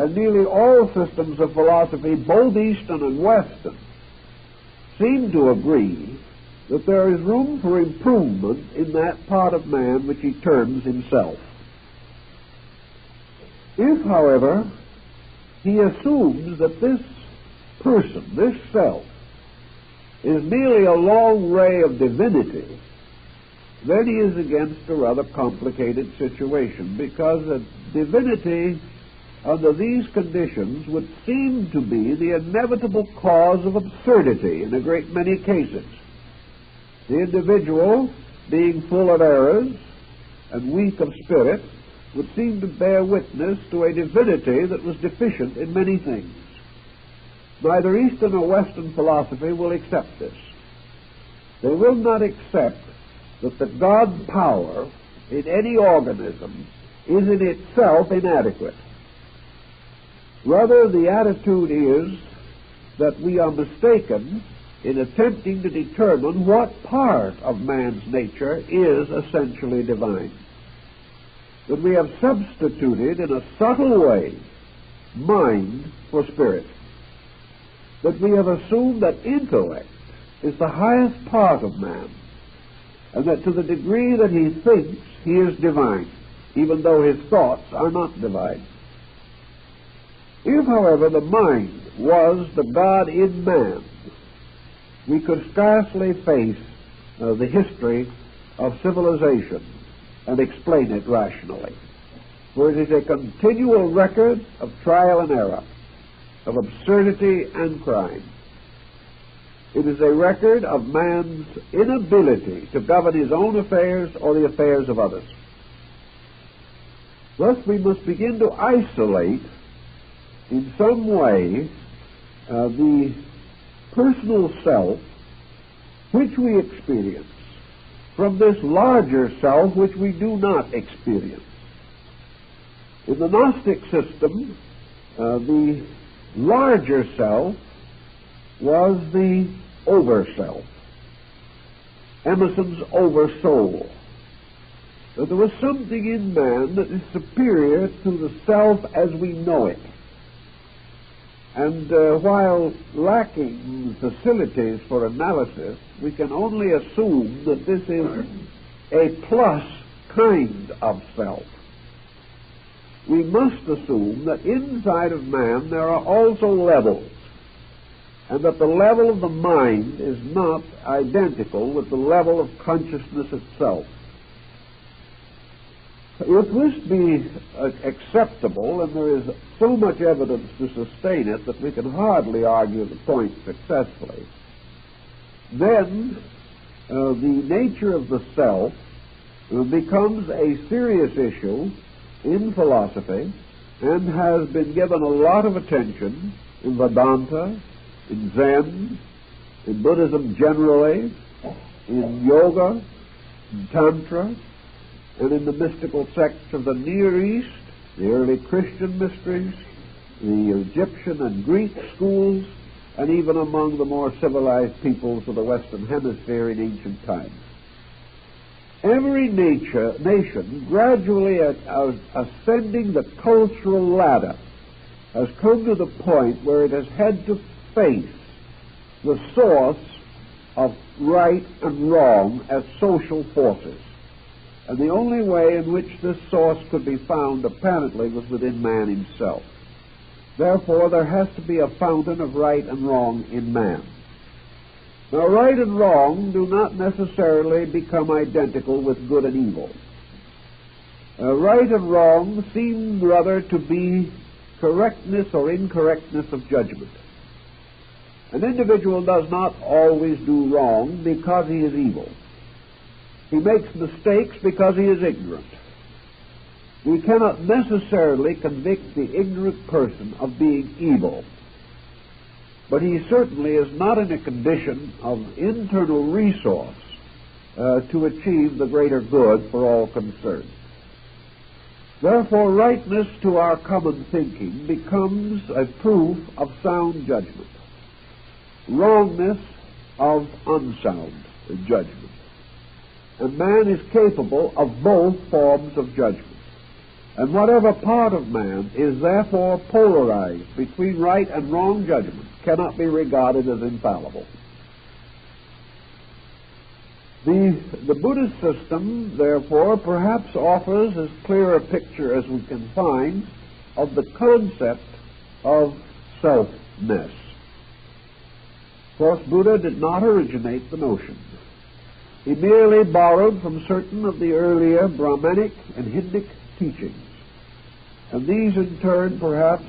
and nearly all systems of philosophy, both Eastern and Western, seem to agree that there is room for improvement in that part of man which he terms himself. If, however, he assumes that this person, this self, is merely a long ray of divinity, then he is against a rather complicated situation, because a divinity under these conditions would seem to be the inevitable cause of absurdity in a great many cases. The individual, being full of errors and weak of spirit, would seem to bear witness to a divinity that was deficient in many things. Neither Eastern or Western philosophy will accept this. They will not accept that the God power in any organism is in itself inadequate. Rather, the attitude is that we are mistaken in attempting to determine what part of man's nature is essentially divine. That we have substituted in a subtle way mind for spirit. That we have assumed that intellect is the highest part of man, and that to the degree that he thinks, he is divine, even though his thoughts are not divine. If, however, the mind was the God in man, we could scarcely face the history of civilization and explain it rationally. For it is a continual record of trial and error, of absurdity and crime. It is a record of man's inability to govern his own affairs or the affairs of others. Thus we must begin to isolate in some way the personal self which we experience from this larger self which we do not experience. In the Gnostic system, the larger self was the over-self, Emerson's over-soul. That there was something in man that is superior to the self as we know it. And while lacking facilities for analysis, we can only assume that this is a plus kind of self. We must assume that inside of man there are also levels, and that the level of the mind is not identical with the level of consciousness itself. If this be acceptable, and there is so much evidence to sustain it that we can hardly argue the point successfully, then the nature of the self becomes a serious issue in philosophy and has been given a lot of attention in Vedanta, in Zen, in Buddhism generally, in Yoga, in Tantra, and in the mystical sects of the Near East, the early Christian mysteries, the Egyptian and Greek schools, and even among the more civilized peoples of the Western Hemisphere in ancient times. Every nation gradually ascending the cultural ladder has come to the point where it has had to face the source of right and wrong as social forces. And the only way in which this source could be found, apparently, was within man himself. Therefore, there has to be a fountain of right and wrong in man. Now, right and wrong do not necessarily become identical with good and evil. Right and wrong seem rather to be correctness or incorrectness of judgment. An individual does not always do wrong because he is evil. He makes mistakes because he is ignorant. We cannot necessarily convict the ignorant person of being evil, but he certainly is not in a condition of internal resource to achieve the greater good for all concerned. Therefore, rightness to our common thinking becomes a proof of sound judgment, wrongness of unsound judgment. And man is capable of both forms of judgment. And whatever part of man is therefore polarized between right and wrong judgment cannot be regarded as infallible. The Buddhist system, therefore, perhaps offers as clear a picture as we can find of the concept of selfness. Of course, Buddha did not originate the notion. He merely borrowed from certain of the earlier Brahmanic and Hindic teachings, and these in turn perhaps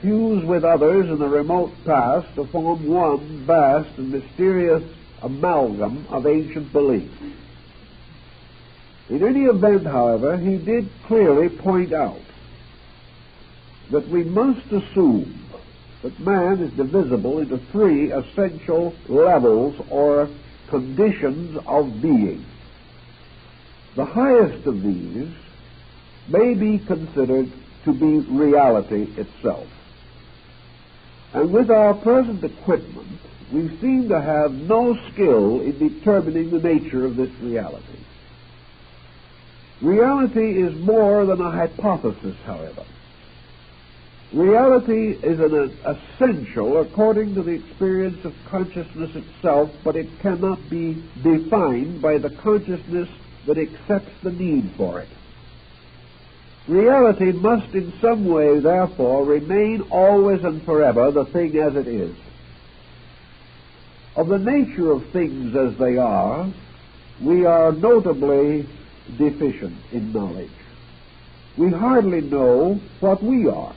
fuse with others in the remote past to form one vast and mysterious amalgam of ancient belief. In any event, however, he did clearly point out that we must assume that man is divisible into three essential levels or conditions of being. The highest of these may be considered to be reality itself. And with our present equipment, we seem to have no skill in determining the nature of this reality. Reality is more than a hypothesis, however. Reality is an essential according to the experience of consciousness itself, but it cannot be defined by the consciousness that accepts the need for it. Reality must in some way, therefore, remain always and forever the thing as it is. Of the nature of things as they are, we are notably deficient in knowledge. We hardly know what we are.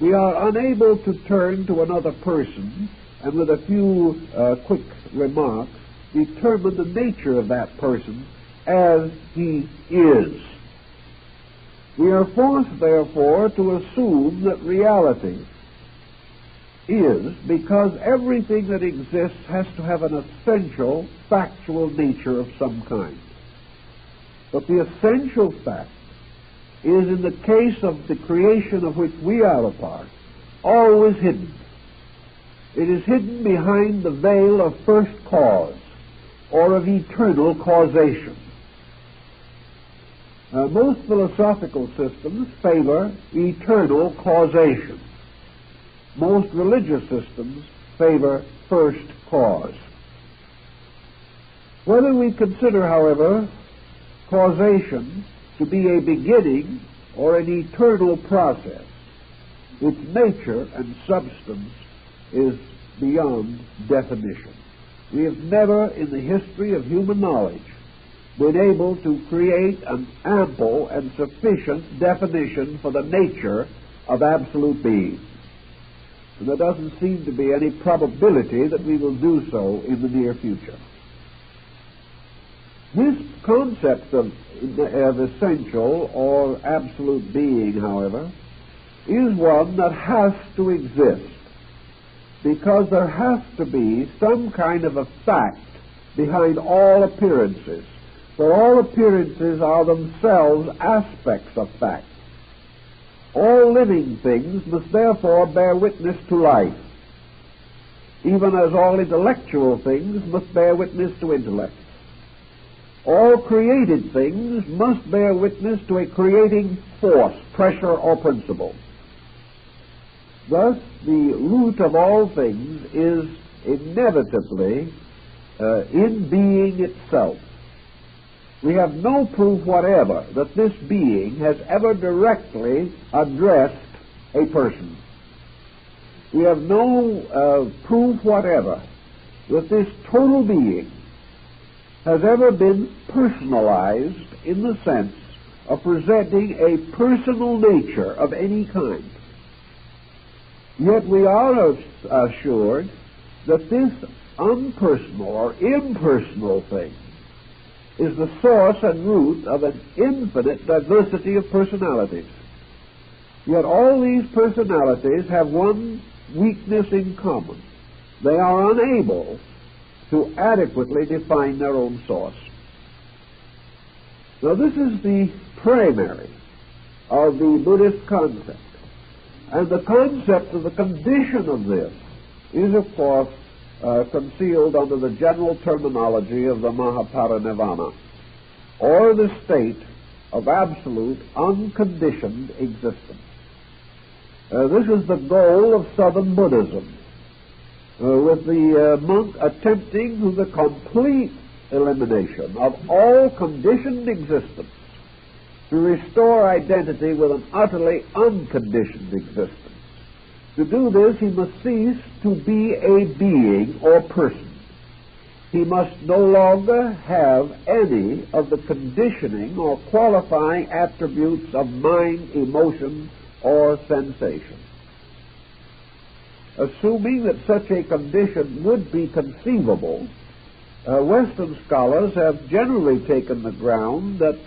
We are unable to turn to another person and with a few quick remarks determine the nature of that person as he is. We are forced, therefore, to assume that reality is because everything that exists has to have an essential, factual nature of some kind. But the essential fact is, in the case of the creation of which we are a part, always hidden. It is hidden behind the veil of first cause or of eternal causation. Most philosophical systems favor eternal causation. Most religious systems favor first cause. Whether we consider, however, causation to be a beginning or an eternal process, its nature and substance is beyond definition. We have never in the history of human knowledge been able to create an ample and sufficient definition for the nature of absolute being. And there doesn't seem to be any probability that we will do so in the near future. This concept of essential or absolute being, however, is one that has to exist, because there has to be some kind of a fact behind all appearances, for all appearances are themselves aspects of fact. All living things must therefore bear witness to life, even as all intellectual things must bear witness to intellect. All created things must bear witness to a creating force, pressure, or principle. Thus, the root of all things is inevitably in being itself. We have no proof whatever that this being has ever directly addressed a person. We have no proof whatever that this total being has ever been personalized in the sense of presenting a personal nature of any kind. Yet we are assured that this unpersonal or impersonal thing is the source and root of an infinite diversity of personalities. Yet all these personalities have one weakness in common. They are unable to adequately define their own source. Now, this is the primary of the Buddhist concept. And the concept of the condition of this is, of course, concealed under the general terminology of the Mahaparinirvana, or the state of absolute, unconditioned existence. This is the goal of Southern Buddhism, with the monk attempting to the complete elimination of all conditioned existence to restore identity with an utterly unconditioned existence. To do this, he must cease to be a being or person. He must no longer have any of the conditioning or qualifying attributes of mind, emotion, or sensation. Assuming that such a condition would be conceivable, Western scholars have generally taken the ground that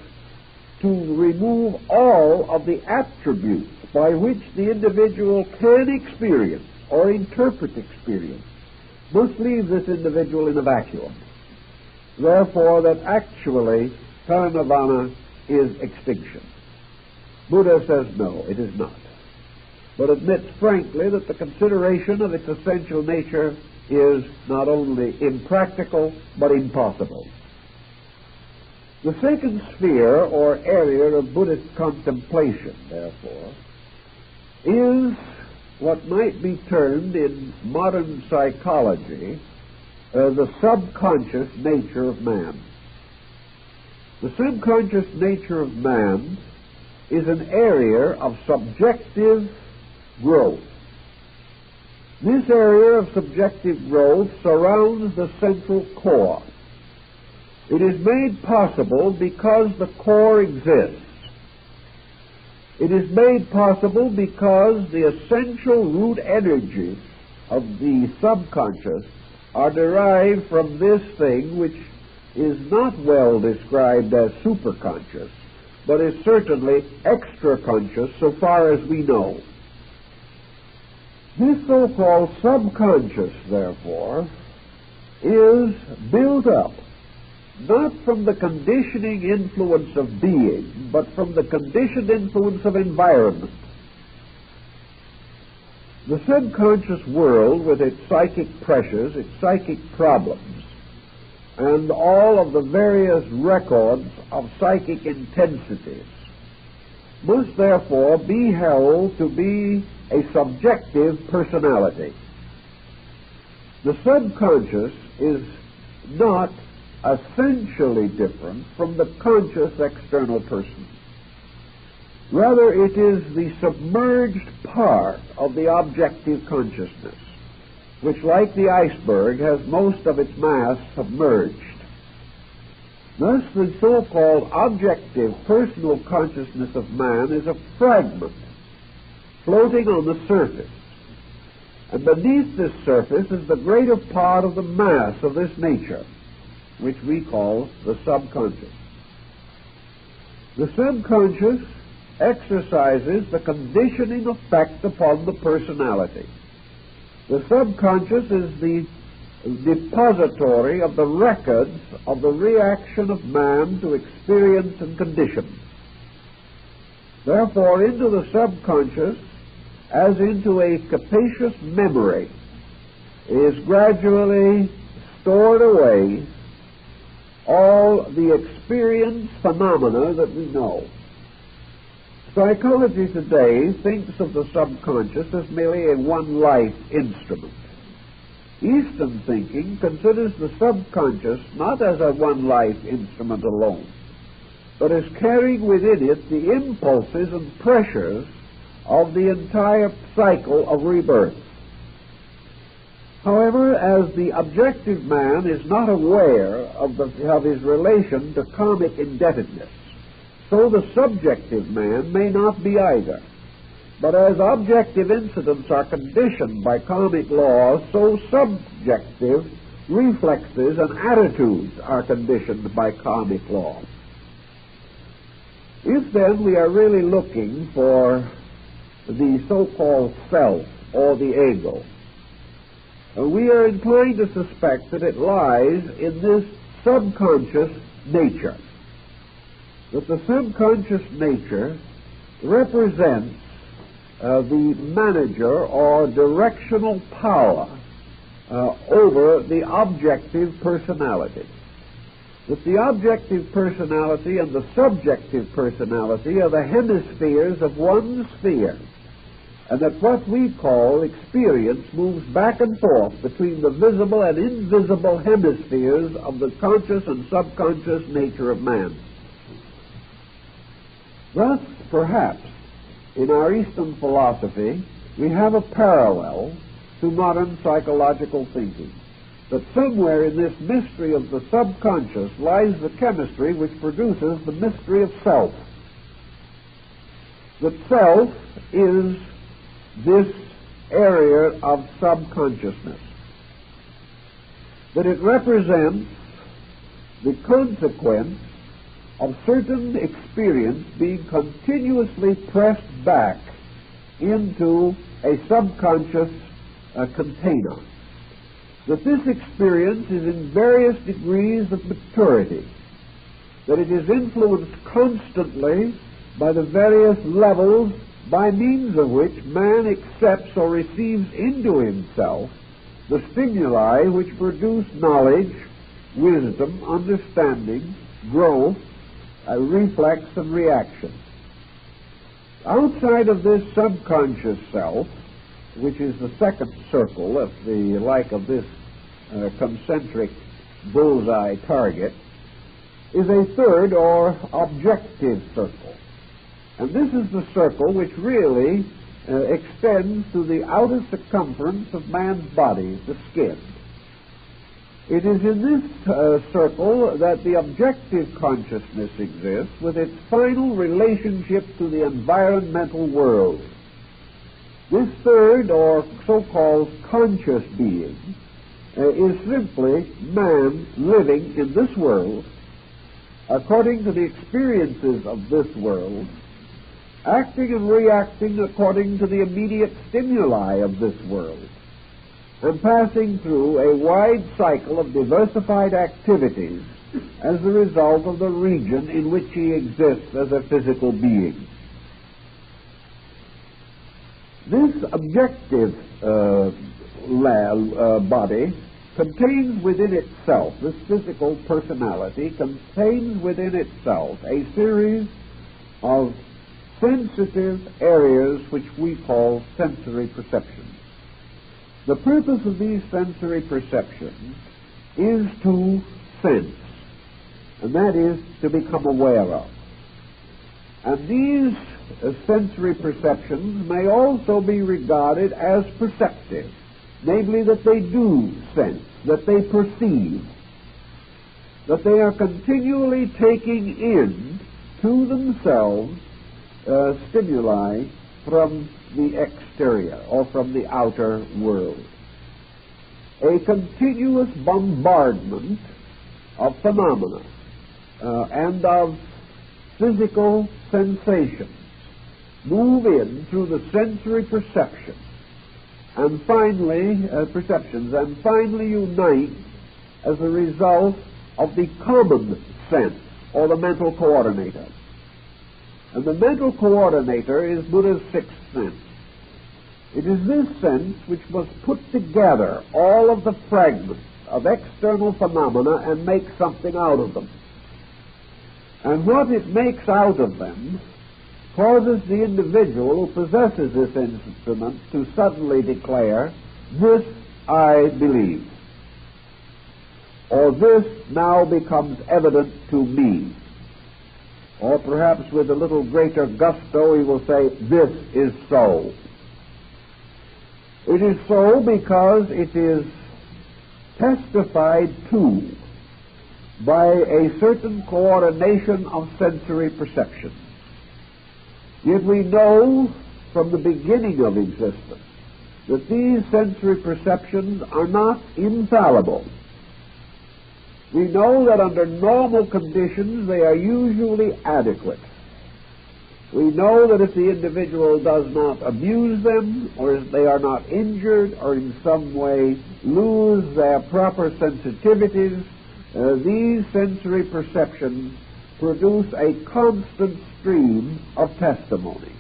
to remove all of the attributes by which the individual can experience or interpret experience must leave this individual in a vacuum. Therefore, that actually parinirvana is extinction. Buddha says no, it is not, but admits frankly that the consideration of its essential nature is not only impractical but impossible. The second sphere or area of Buddhist contemplation, therefore, is what might be termed in modern psychology the subconscious nature of man. The subconscious nature of man is an area of subjective growth. This area of subjective growth surrounds the central core. It is made possible because the core exists. It is made possible because the essential root energies of the subconscious are derived from this thing which is not well described as superconscious, but is certainly extraconscious so far as we know. This so-called subconscious, therefore, is built up not from the conditioning influence of being, but from the conditioned influence of environment. The subconscious world, with its psychic pressures, its psychic problems, and all of the various records of psychic intensities, must therefore be held to be a subjective personality. The subconscious is not essentially different from the conscious external person. Rather, it is the submerged part of the objective consciousness, which, like the iceberg, has most of its mass submerged. Thus, the so-called objective personal consciousness of man is a fragment floating on the surface. And beneath this surface is the greater part of the mass of this nature, which we call the subconscious. The subconscious exercises the conditioning effect upon the personality. The subconscious is the depository of the records of the reaction of man to experience and condition. Therefore, into the subconscious, as into a capacious memory, is gradually stored away all the experience phenomena that we know. Psychology today thinks of the subconscious as merely a one-life instrument. Eastern thinking considers the subconscious not as a one-life instrument alone, but as carrying within it the impulses and pressures of the entire cycle of rebirth. However, as the objective man is not aware of his relation to karmic indebtedness, so the subjective man may not be either. But as objective incidents are conditioned by karmic laws, so subjective reflexes and attitudes are conditioned by karmic law. If then we are really looking for the so-called self or the ego, we are inclined to suspect that it lies in this subconscious nature. That the subconscious nature represents the manager or directional power over the objective personality. that the objective personality and the subjective personality are the hemispheres of one sphere, and that what we call experience moves back and forth between the visible and invisible hemispheres of the conscious and subconscious nature of man. Thus, perhaps, in our Eastern philosophy, we have a parallel to modern psychological thinking, that somewhere in this mystery of the subconscious lies the chemistry which produces the mystery of self. That self is this area of subconsciousness, that it represents the consequence of certain experience being continuously pressed back into a subconscious container. That this experience is in various degrees of maturity, that it is influenced constantly by the various levels by means of which man accepts or receives into himself the stimuli which produce knowledge, wisdom, understanding, growth, reflex, and reaction. Outside of this subconscious self, which is the second circle, of the like of this concentric bullseye target, is a third or objective circle. And this is the circle which really extends to the outer circumference of man's body, the skin. It is in this circle that the objective consciousness exists with its final relationship to the environmental world. This third, or so-called conscious being, is simply man living in this world, according to the experiences of this world, acting and reacting according to the immediate stimuli of this world, and passing through a wide cycle of diversified activities as a result of the region in which he exists as a physical being. This objective body contains within itself, this physical personality contains within itself a series of sensitive areas which we call sensory perceptions. The purpose of these sensory perceptions is to sense, and that is to become aware of. And these sensory perceptions may also be regarded as perceptive, namely that they do sense, that they perceive, that they are continually taking in to themselves stimuli from the exterior or from the outer world. A continuous bombardment of phenomena and of physical sensations move in through the sensory perceptions and finally unite as a result of the common sense or the mental coordinator. And the mental coordinator is Buddha's sixth sense. It is this sense which must put together all of the fragments of external phenomena and make something out of them. And what it makes out of them causes the individual who possesses this instrument to suddenly declare, "This I believe," or "This now becomes evident to me." Or perhaps with a little greater gusto he will say, "This is so." It is so because it is testified to by a certain coordination of sensory perception. Yet we know from the beginning of existence that these sensory perceptions are not infallible. We know that under normal conditions they are usually adequate. We know that if the individual does not abuse them, or if they are not injured, or in some way lose their proper sensitivities, these sensory perceptions produce a constant stream of testimony.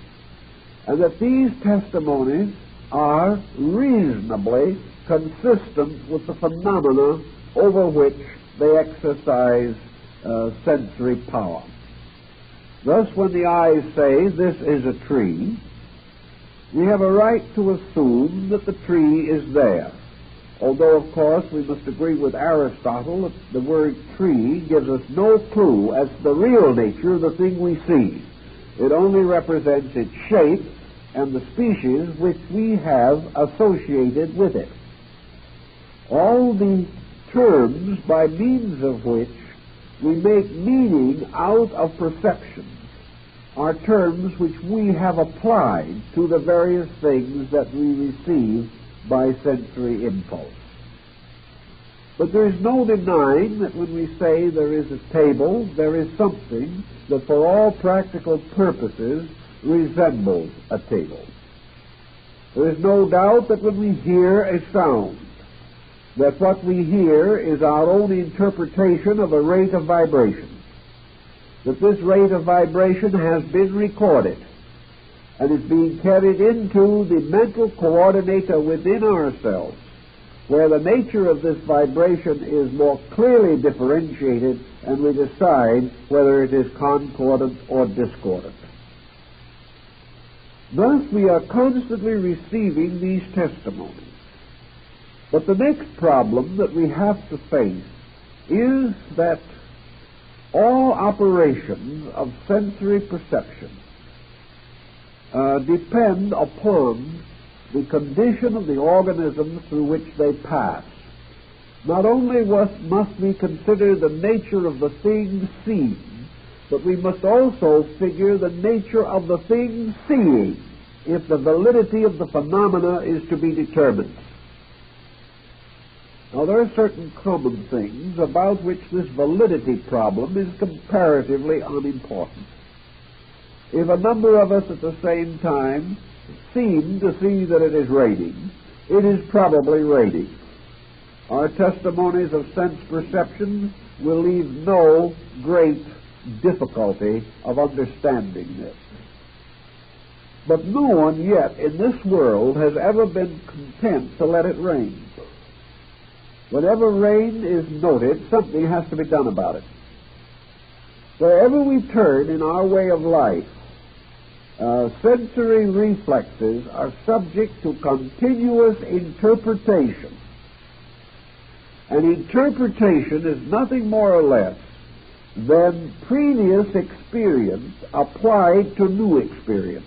And that these testimonies are reasonably consistent with the phenomena over which they exercise sensory power. Thus, when the eyes say, "This is a tree," we have a right to assume that the tree is there. Although, of course, we must agree with Aristotle that the word tree gives us no clue as to the real nature of the thing we see. It only represents its shape and the species which we have associated with it. All the terms by means of which we make meaning out of perception are terms which we have applied to the various things that we receive by sensory impulse. But there is no denying that when we say there is a table, there is something that for all practical purposes resembles a table. There is no doubt that when we hear a sound, that what we hear is our own interpretation of a rate of vibration, that this rate of vibration has been recorded and is being carried into the mental coordinator within ourselves, where the nature of this vibration is more clearly differentiated, and we decide whether it is concordant or discordant. Thus, we are constantly receiving these testimonies. But the next problem that we have to face is that all operations of sensory perception depend upon the condition of the organism through which they pass. Not only must we consider the nature of the thing seen, but we must also figure the nature of the thing seeing, if the validity of the phenomena is to be determined. Now, there are certain common things about which this validity problem is comparatively unimportant. If a number of us at the same time seem to see that it is raining, it is probably raining. Our testimonies of sense perception will leave no great difficulty of understanding this. But no one yet in this world has ever been content to let it rain. Whenever rain is noted, something has to be done about it. Wherever we turn in our way of life, sensory reflexes are subject to continuous interpretation. And interpretation is nothing more or less than previous experience applied to new experience.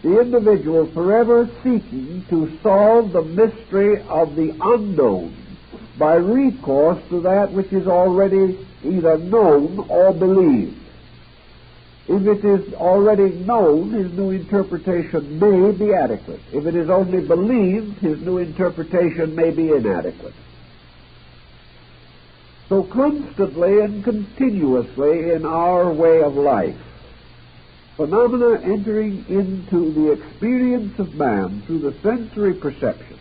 The individual forever seeking to solve the mystery of the unknown by recourse to that which is already either known or believed. If it is already known, his new interpretation may be adequate. If it is only believed, his new interpretation may be inadequate. So constantly and continuously in our way of life, phenomena entering into the experience of man through the sensory perception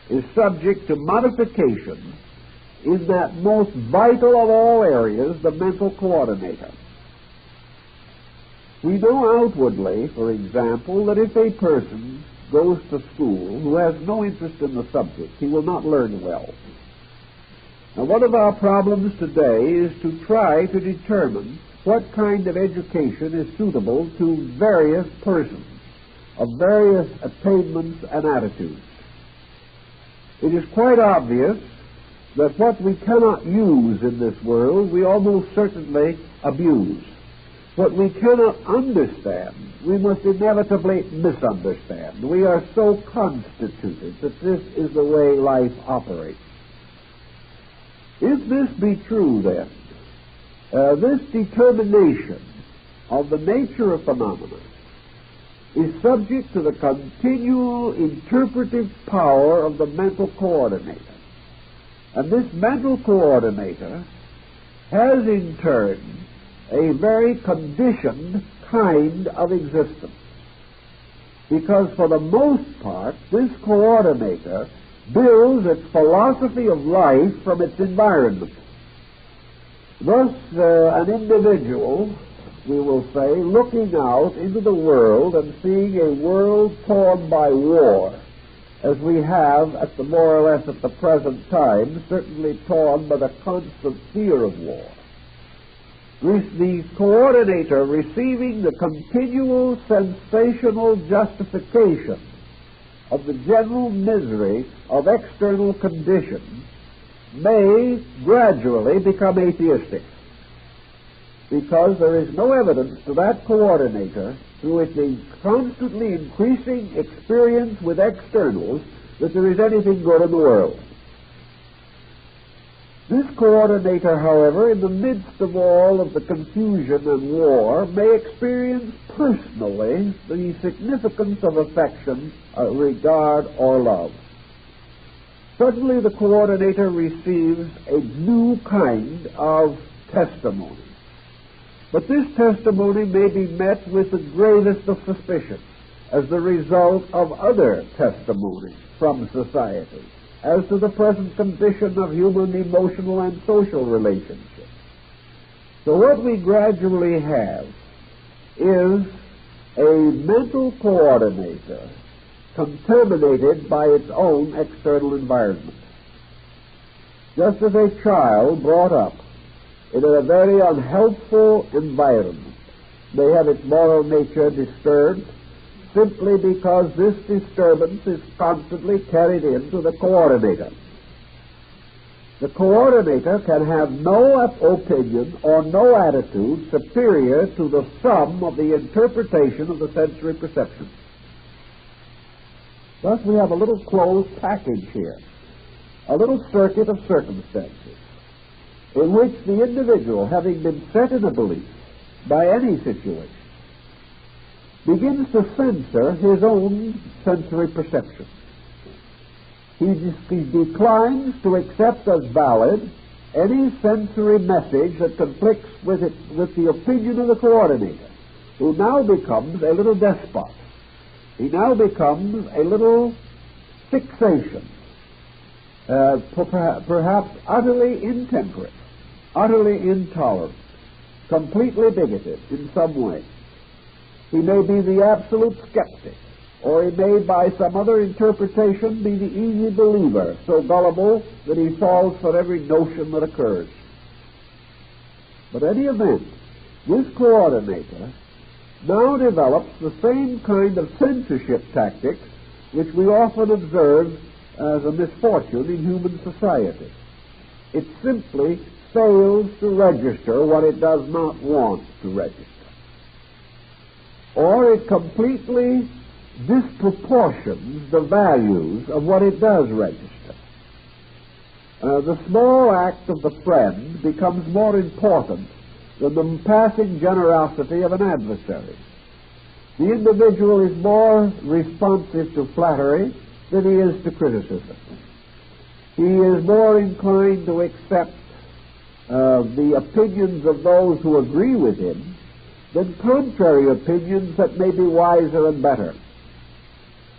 is subject to modification in that most vital of all areas, the mental coordinator. We know outwardly, for example, that if a person goes to school who has no interest in the subject, he will not learn well. Now, one of our problems today is to try to determine what kind of education is suitable to various persons of various attainments and attitudes. It is quite obvious that what we cannot use in this world, we almost certainly abuse. What we cannot understand, we must inevitably misunderstand. We are so constituted that this is the way life operates. If this be true, then, this determination of the nature of phenomena is subject to the continual interpretive power of the mental coordinator. And this mental coordinator has in turn a very conditioned kind of existence. Because for the most part, this coordinator builds its philosophy of life from its environment. Thus, an individual, we will say, looking out into the world and seeing a world torn by war, as we have at the more or less at the present time, certainly torn by the constant fear of war. The coordinator receiving the continual sensational justification of the general misery of external conditions may gradually become atheistic, because there is no evidence to that coordinator, through its constantly increasing experience with externals, that there is anything good in the world. This coordinator, however, in the midst of all of the confusion and war, may experience personally the significance of affection, regard, or love. Suddenly the coordinator receives a new kind of testimony. But this testimony may be met with the gravest of suspicion as the result of other testimony from society as to the present condition of human emotional and social relationships. So what we gradually have is a mental coordinator contaminated by its own external environment. Just as a child brought up in a very unhelpful environment may have its moral nature disturbed simply because this disturbance is constantly carried into the coordinator. The coordinator can have no opinion or no attitude superior to the sum of the interpretation of the sensory perception. Thus we have a little closed package here, a little circuit of circumstances, in which the individual, having been set in a belief by any situation, begins to censor his own sensory perception. He declines to accept as valid any sensory message that conflicts with the opinion of the coordinator, who now becomes a little despot. He now becomes a little fixation, perhaps utterly intemperate, utterly intolerant, completely bigoted in some way. He may be the absolute skeptic, or he may, by some other interpretation, be the easy believer, so gullible that he falls for every notion that occurs. But in any event, this coordinator now develops the same kind of censorship tactics which we often observe as a misfortune in human society. It simply fails to register what it does not want to register, or it completely disproportions the values of what it does register. The small act of the friend becomes more important than the passing generosity of an adversary. The individual is more responsive to flattery than he is to criticism. He is more inclined to accept the opinions of those who agree with him than contrary opinions that may be wiser and better.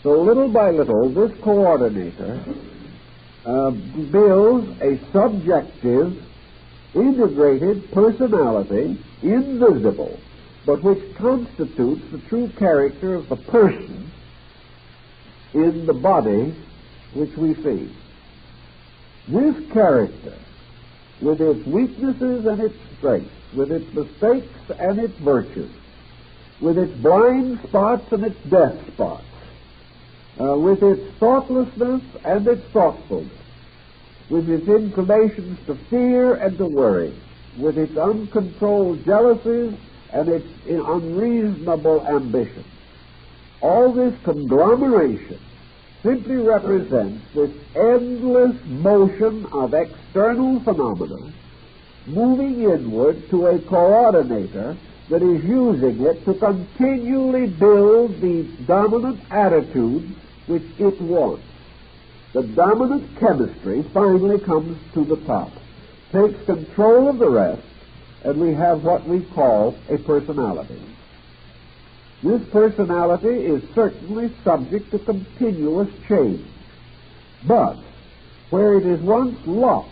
So little by little, this coordinator builds a subjective, integrated personality, invisible, but which constitutes the true character of the person in the body which we see. This character, with its weaknesses and its strengths, with its mistakes and its virtues, with its blind spots and its deaf spots, with its thoughtlessness and its thoughtfulness, with its inclinations to fear and to worry, with its uncontrolled jealousies and its unreasonable ambition. All this conglomeration simply represents this endless motion of external phenomena moving inward to a coordinator that is using it to continually build the dominant attitude which it wants. The dominant chemistry finally comes to the top, takes control of the rest, and we have what we call a personality. This personality is certainly subject to continuous change, but where it is once locked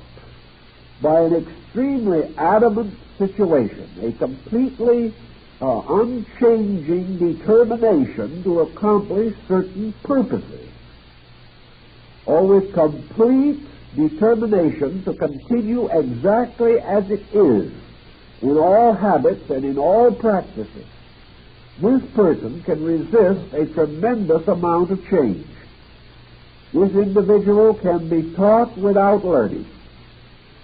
by an extremely adamant situation, a completely unchanging determination to accomplish certain purposes, or with complete determination to continue exactly as it is in all habits and in all practices, this person can resist a tremendous amount of change. This individual can be taught without learning,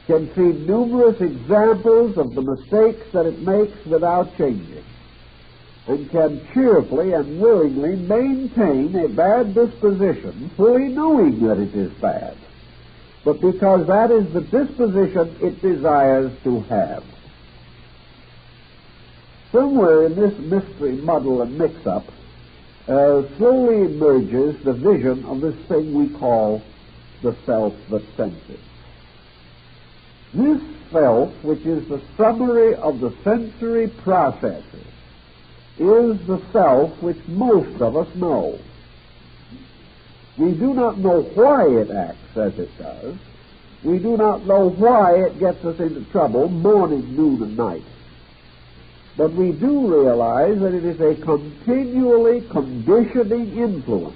can see numerous examples of the mistakes that it makes without changing, and can cheerfully and willingly maintain a bad disposition, fully knowing that it is bad, but because that is the disposition it desires to have. Somewhere in this mystery, muddle, and mix-up, slowly emerges the vision of this thing we call the self that senses. This self, which is the summary of the sensory processes, is the self which most of us know. We do not know why it acts as it does. We do not know why it gets us into trouble morning, noon, and night. But we do realize that it is a continually conditioning influence,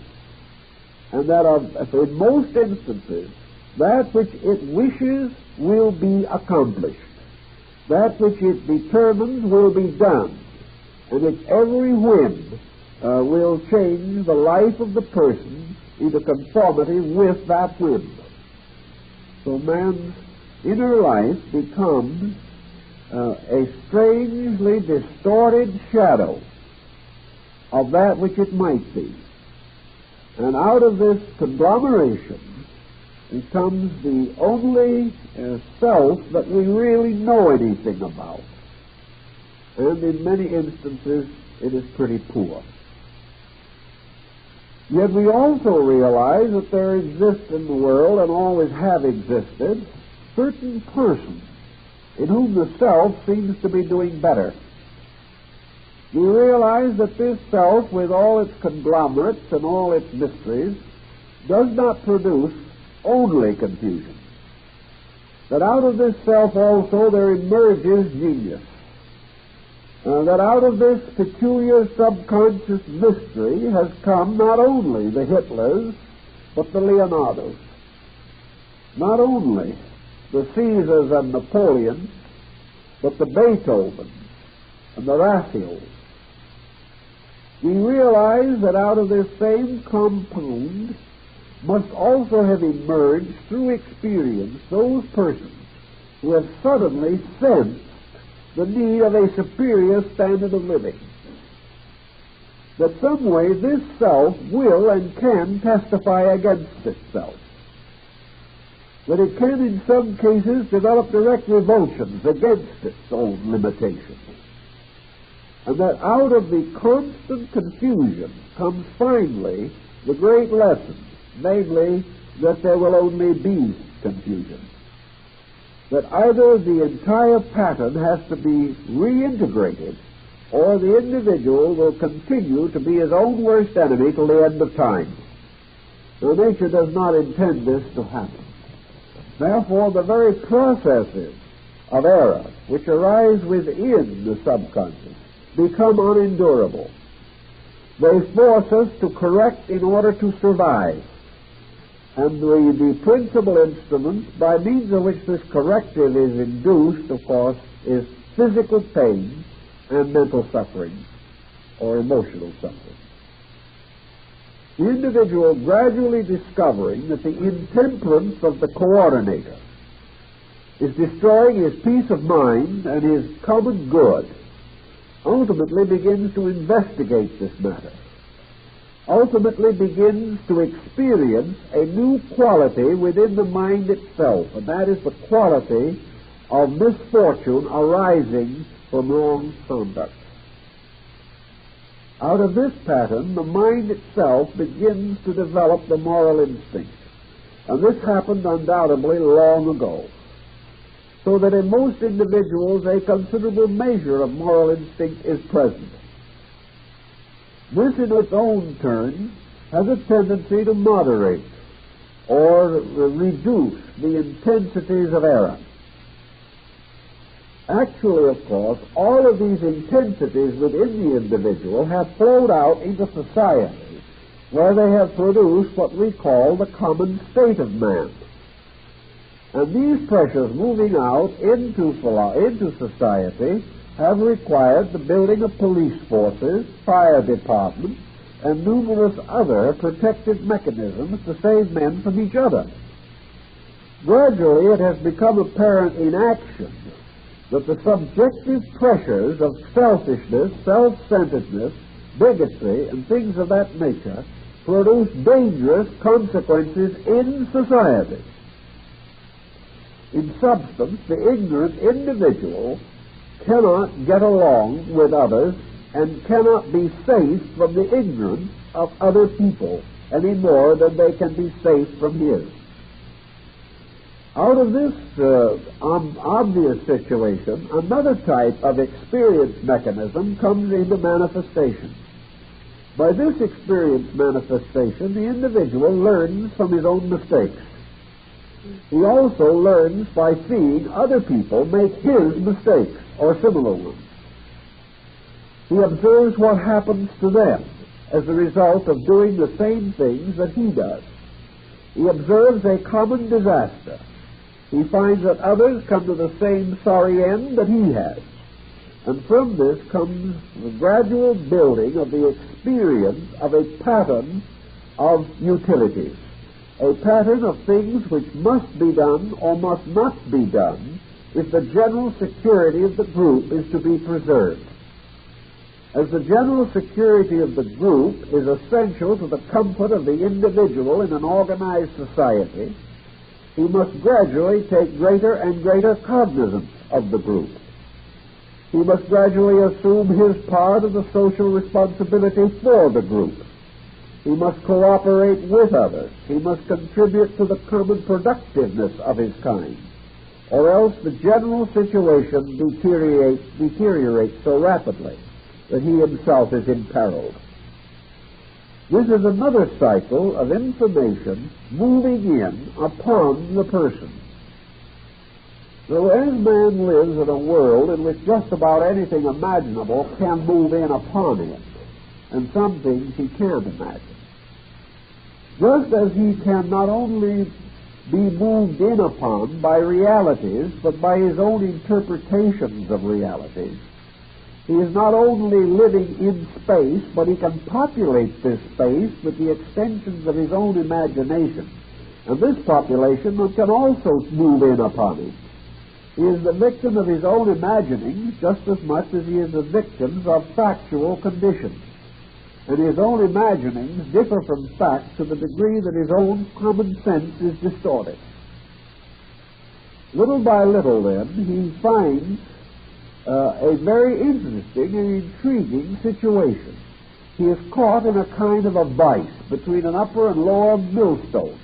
and that in most instances, that which it wishes will be accomplished. That which it determines will be done, and its every whim will change the life of the person into conformity with that whim. So man's inner life becomes a strangely distorted shadow of that which it might be. And out of this conglomeration becomes the only self that we really know anything about. And in many instances, it is pretty poor. Yet we also realize that there exist in the world, and always have existed, certain persons in whom the self seems to be doing better. We realize that this self, with all its conglomerates and all its mysteries, does not produce only confusion. That out of this self also there emerges genius. That out of this peculiar subconscious mystery has come not only the Hitlers, but the Leonardos. Not only the Caesars and Napoleons, but the Beethovens and the Raphaels. We realize that out of this same compound must also have emerged through experience those persons who have suddenly sensed the need of a superior standard of living. That some way this self will and can testify against itself. That it can in some cases develop direct revulsions against its own limitations. And that out of the constant confusion comes finally the great lesson, namely that there will only be confusion. That either the entire pattern has to be reintegrated, or the individual will continue to be his own worst enemy till the end of time. Now, nature does not intend this to happen. Therefore, the very processes of error which arise within the subconscious become unendurable. They force us to correct in order to survive. And the principal instrument by means of which this corrective is induced, of course, is physical pain and mental suffering, or emotional suffering. The individual gradually discovering that the intemperance of the coordinator is destroying his peace of mind and his common good, ultimately begins to investigate this matter, ultimately begins to experience a new quality within the mind itself, and that is the quality of misfortune arising from wrong conduct. Out of this pattern, the mind itself begins to develop the moral instinct, and this happened undoubtedly long ago, so that in most individuals a considerable measure of moral instinct is present. This in its own turn has a tendency to moderate or reduce the intensities of error. Actually, of course, all of these intensities within the individual have flowed out into society where they have produced what we call the common state of man. And these pressures moving out into society have required the building of police forces, fire departments, and numerous other protective mechanisms to save men from each other. Gradually, it has become apparent in action that the subjective pressures of selfishness, self-centeredness, bigotry, and things of that nature produce dangerous consequences in society. In substance, the ignorant individual cannot get along with others and cannot be safe from the ignorance of other people any more than they can be safe from his. Out of this obvious situation, another type of experience mechanism comes into manifestation. By this experience manifestation, the individual learns from his own mistakes. He also learns by seeing other people make his mistakes or similar ones. He observes what happens to them as a result of doing the same things that he does. He observes a common disaster. He finds that others come to the same sorry end that he has. And from this comes the gradual building of the experience of a pattern of utilities, a pattern of things which must be done or must not be done if the general security of the group is to be preserved. As the general security of the group is essential to the comfort of the individual in an organized society, he must gradually take greater and greater cognizance of the group. He must gradually assume his part of the social responsibility for the group. He must cooperate with others. He must contribute to the common productiveness of his kind, or else the general situation deteriorates so rapidly that he himself is imperiled. This is another cycle of information moving in upon the person. So as man lives in a world in which just about anything imaginable can move in upon him, and some things he can't imagine, just as he can not only be moved in upon by realities, but by his own interpretations of realities, he is not only living in space, but he can populate this space with the extensions of his own imagination. And this population can also move in upon him. He is the victim of his own imaginings just as much as he is the victim of factual conditions. And his own imaginings differ from facts to the degree that his own common sense is distorted. Little by little, then, he finds a very interesting and intriguing situation. He is caught in a kind of a vice between an upper and lower millstone.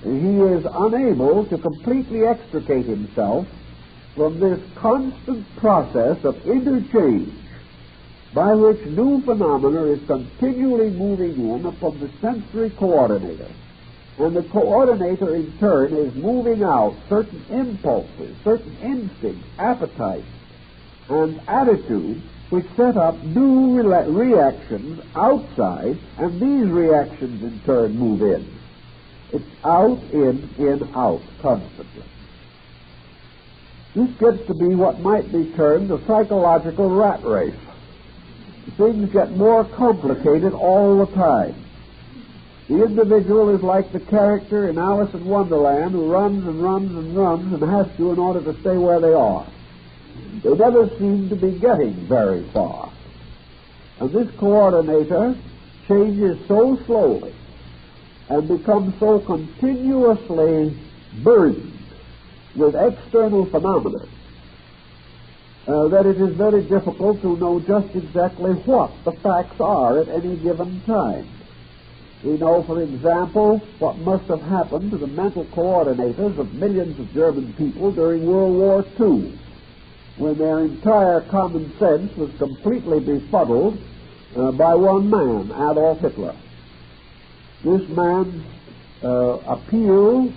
He is unable to completely extricate himself from this constant process of interchange by which new phenomena is continually moving in upon the sensory coordinator. And the coordinator, in turn, is moving out certain impulses, certain instincts, appetites, and attitudes which set up new reactions outside, and these reactions, in turn, move in. It's out, in, out, constantly. This gets to be what might be termed a psychological rat race. Things get more complicated all the time. The individual is like the character in Alice in Wonderland who runs and runs and runs and has to in order to stay where they are. They never seem to be getting very far. And this coordinator changes so slowly and becomes so continuously burdened with external phenomena that it is very difficult to know just exactly what the facts are at any given time. We know, for example, what must have happened to the mental coordinators of millions of German people during World War II, when their entire common sense was completely befuddled by one man, Adolf Hitler. This man's appeal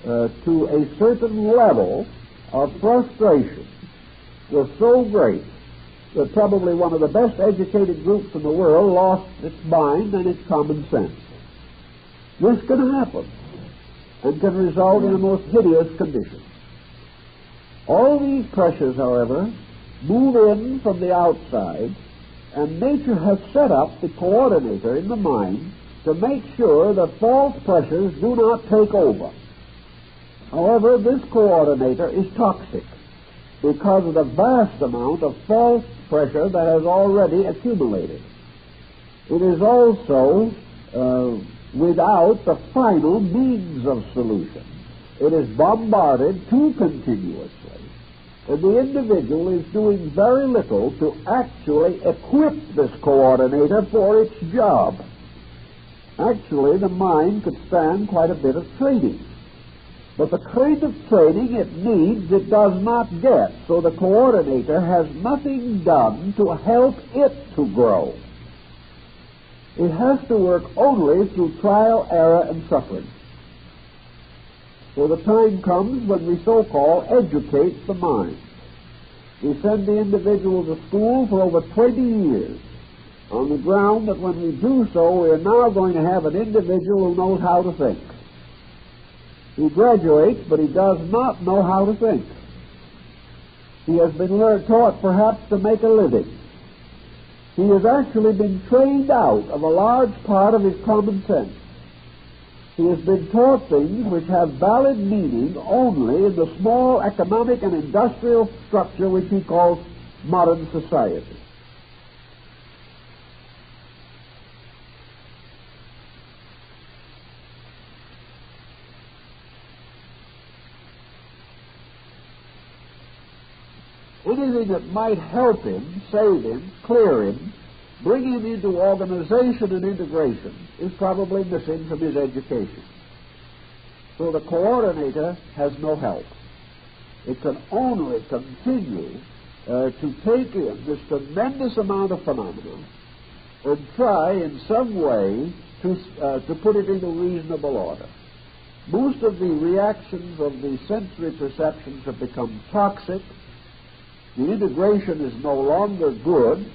to a certain level of frustration was so great that probably one of the best educated groups in the world lost its mind and its common sense. This can happen and can result in the most hideous conditions. All these pressures, however, move in from the outside, and nature has set up the coordinator in the mind to make sure that false pressures do not take over. However, this coordinator is toxic because of the vast amount of false pressure that has already accumulated. It is also without the final means of solution. It is bombarded too continuously, and the individual is doing very little to actually equip this coordinator for its job. Actually, the mind could stand quite a bit of training. But the kind of training it needs, it does not get. So the coordinator has nothing done to help it to grow. It has to work only through trial, error, and suffering. So the time comes when we so-called educate the mind. We send the individual to school for over 20 years on the ground that when we do so, we are now going to have an individual who knows how to think. He graduates, but he does not know how to think. He has been taught perhaps to make a living. He has actually been trained out of a large part of his common sense. He has been taught things which have valid meaning only in the small economic and industrial structure which he calls modern society. Anything that might help him, save him, clear him, bring him into organization and integration is probably missing from his education. So the coordinator has no help. It can only continue to take in this tremendous amount of phenomena and try in some way to put it into reasonable order. Most of the reactions of the sensory perceptions have become toxic. The integration is no longer good,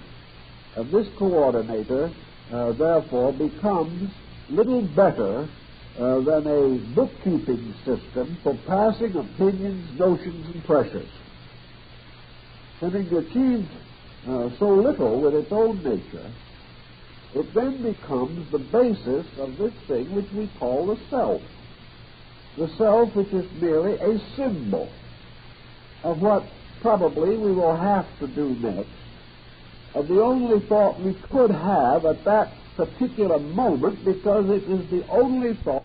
and this coordinator, therefore, becomes little better than a bookkeeping system for passing opinions, notions, and pressures. Having achieved so little with its own nature, it then becomes the basis of this thing which we call the self. The self which is merely a symbol of what probably we will have to do next, of the only thought we could have at that particular moment, because it is the only thought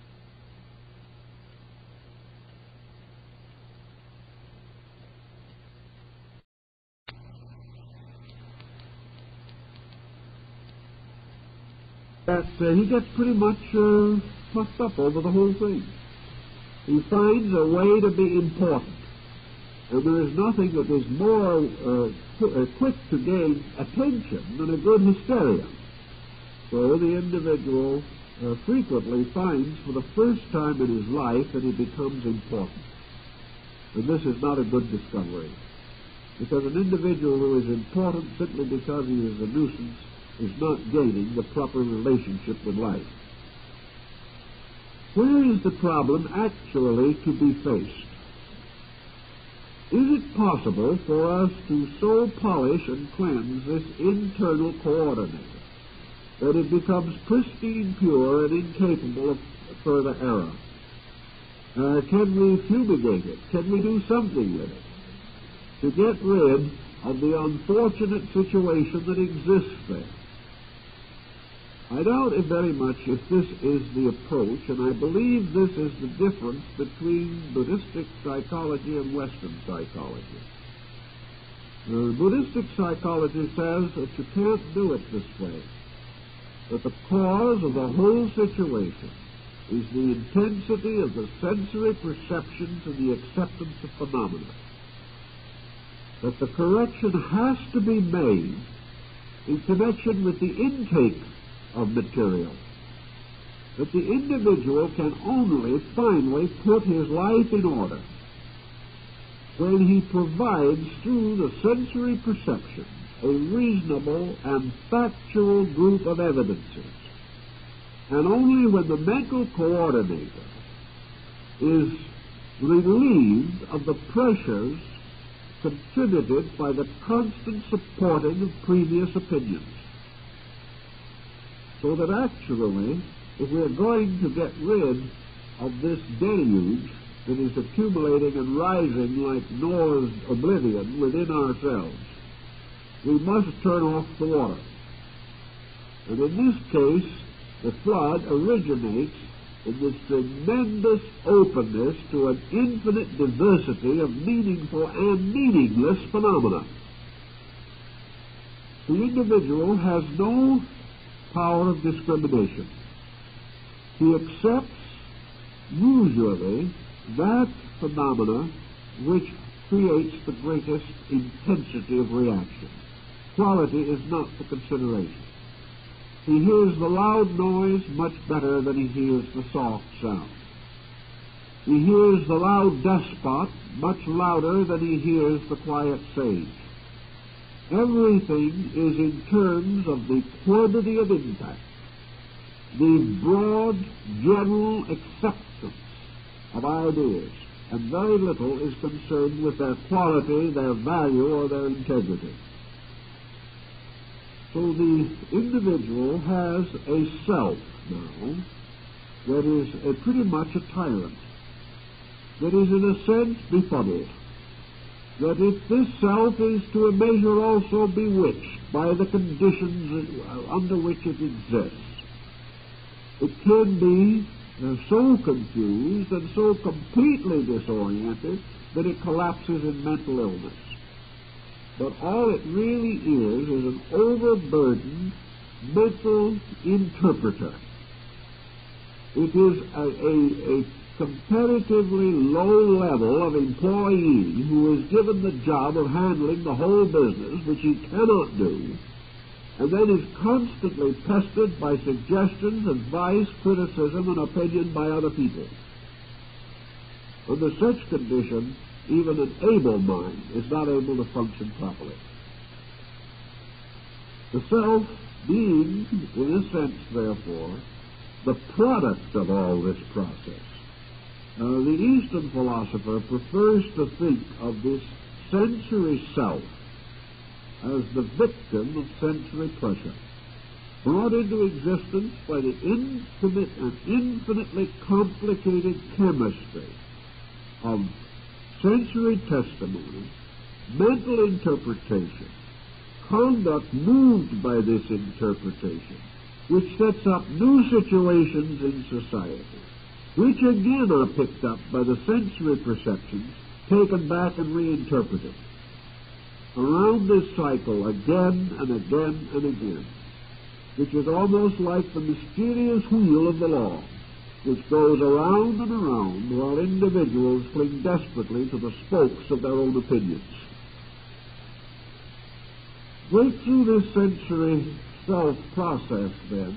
that he gets pretty much puffed up over the whole thing. He finds a way to be important. And there is nothing that is more quick to gain attention than a good hysteria. So the individual frequently finds for the first time in his life that he becomes important. And this is not a good discovery, because an individual who is important simply because he is a nuisance is not gaining the proper relationship with life. Where is the problem actually to be faced? Is it possible for us to so polish and cleanse this internal coordinator that it becomes pristine, pure, and incapable of further error? Can we fumigate it? Can we do something with it to get rid of the unfortunate situation that exists there? I doubt it very much if this is the approach, and I believe this is the difference between Buddhistic psychology and Western psychology. Buddhistic psychology says that you can't do it this way, that the cause of the whole situation is the intensity of the sensory perceptions and the acceptance of phenomena, that the correction has to be made in connection with the intake of material, that the individual can only finally put his life in order when he provides through the sensory perceptions a reasonable and factual group of evidences. And only when the mental coordinator is relieved of the pressures contributed by the constant supporting of previous opinions. So that actually, if we're going to get rid of this deluge that is accumulating and rising like Noah's oblivion within ourselves, we must turn off the water. And in this case, the flood originates in this tremendous openness to an infinite diversity of meaningful and meaningless phenomena. The individual has no power of discrimination. He accepts usually that phenomena which creates the greatest intensity of reaction. Quality is not the consideration. He hears the loud noise much better than he hears the soft sound. He hears the loud despot much louder than he hears the quiet sage. Everything is in terms of the quantity of impact, the broad general acceptance of ideas, and very little is concerned with their quality, their value, or their integrity. So the individual has a self now that is pretty much a tyrant, that is in a sense befuddled, that if this self is to a measure also bewitched by the conditions under which it exists, it can be so confused and so completely disoriented that it collapses in mental illness. But all it really is an overburdened mental interpreter. It is a comparatively low level of employee who is given the job of handling the whole business, which he cannot do, and then is constantly pestered by suggestions, advice, criticism, and opinion by other people. Under such condition, even an able mind is not able to function properly. The self being, in a sense, therefore, the product of all this process. The Eastern philosopher prefers to think of this sensory self as the victim of sensory pressure, brought into existence by the infinite and infinitely complicated chemistry of sensory testimony, mental interpretation, conduct moved by this interpretation, which sets up new situations in society, which again are picked up by the sensory perceptions, taken back and reinterpreted. Around this cycle again and again and again, which is almost like the mysterious wheel of the law, which goes around and around while individuals cling desperately to the spokes of their own opinions. Right through this sensory self-process, then,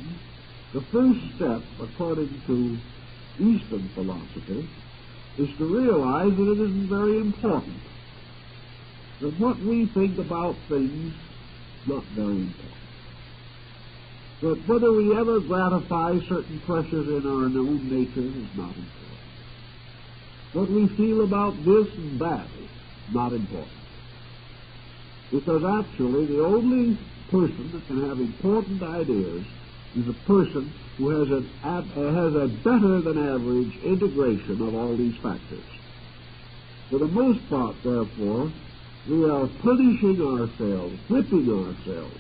the first step, according to Eastern philosophy, is to realize that it isn't very important. That what we think about things, not very important. That whether we ever gratify certain pressures in our own nature is not important. What we feel about this and that is not important. Because actually the only person that can have important ideas is a person who has a better than average integration of all these factors. For the most part, therefore, we are punishing ourselves, whipping ourselves,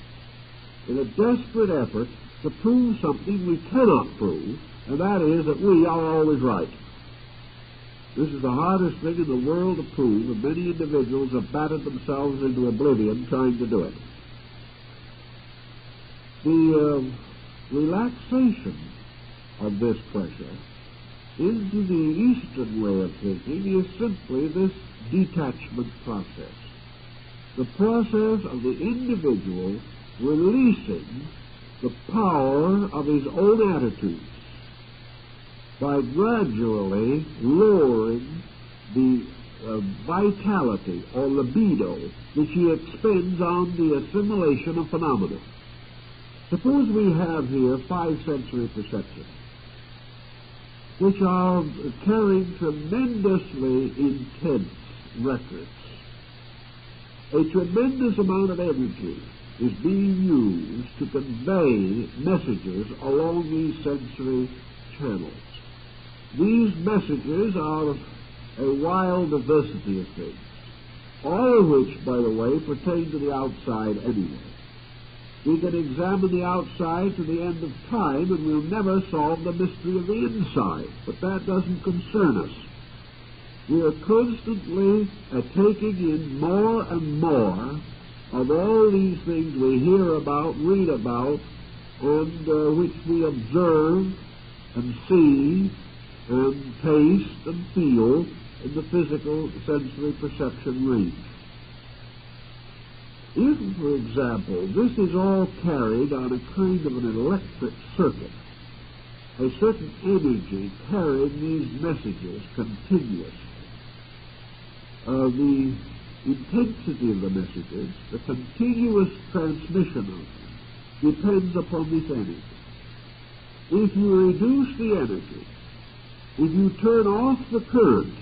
in a desperate effort to prove something we cannot prove, and that is that we are always right. This is the hardest thing in the world to prove, and many individuals have battered themselves into oblivion trying to do it. The relaxation of this pressure into the Eastern way of thinking is simply this detachment process. The process of the individual releasing the power of his own attitudes by gradually lowering the vitality or libido which he expends on the assimilation of phenomena. Suppose we have here 5 sensory perceptions, which are carrying tremendously intense records. A tremendous amount of energy is being used to convey messages along these sensory channels. These messages are a wild diversity of things, all of which, by the way, pertain to the outside anyway. We can examine the outside to the end of time, and we'll never solve the mystery of the inside, but that doesn't concern us. We are constantly taking in more and more of all these things we hear about, read about, and which we observe and see and taste and feel in the physical sensory perception range. If, for example, this is all carried on a kind of an electric circuit, a certain energy carrying these messages continuously, the intensity of the messages, the continuous transmission of them, depends upon this energy. If you reduce the energy, if you turn off the current,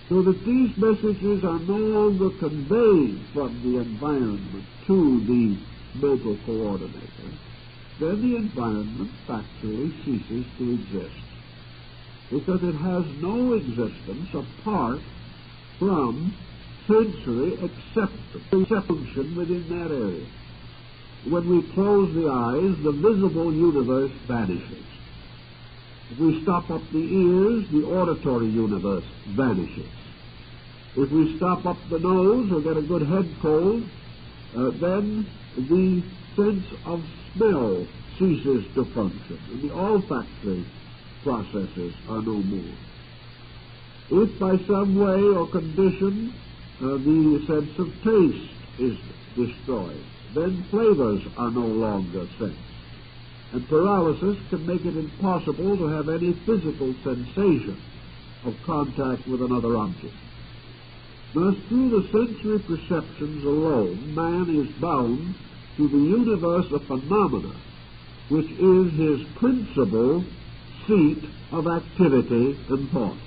so that these messages are no longer conveyed from the environment to the mental coordinator, then the environment factually ceases to exist, because it has no existence apart from sensory acceptance within that area. When we close the eyes, the visible universe vanishes. If we stop up the ears, the auditory universe vanishes. If we stop up the nose or get a good head cold, then the sense of smell ceases to function, and the olfactory processes are no more. If by some way or condition the sense of taste is destroyed, then flavors are no longer sensed, and paralysis can make it impossible to have any physical sensation of contact with another object. Thus, through the sensory perceptions alone, man is bound to the universe of phenomena, which is his principal seat of activity and thought.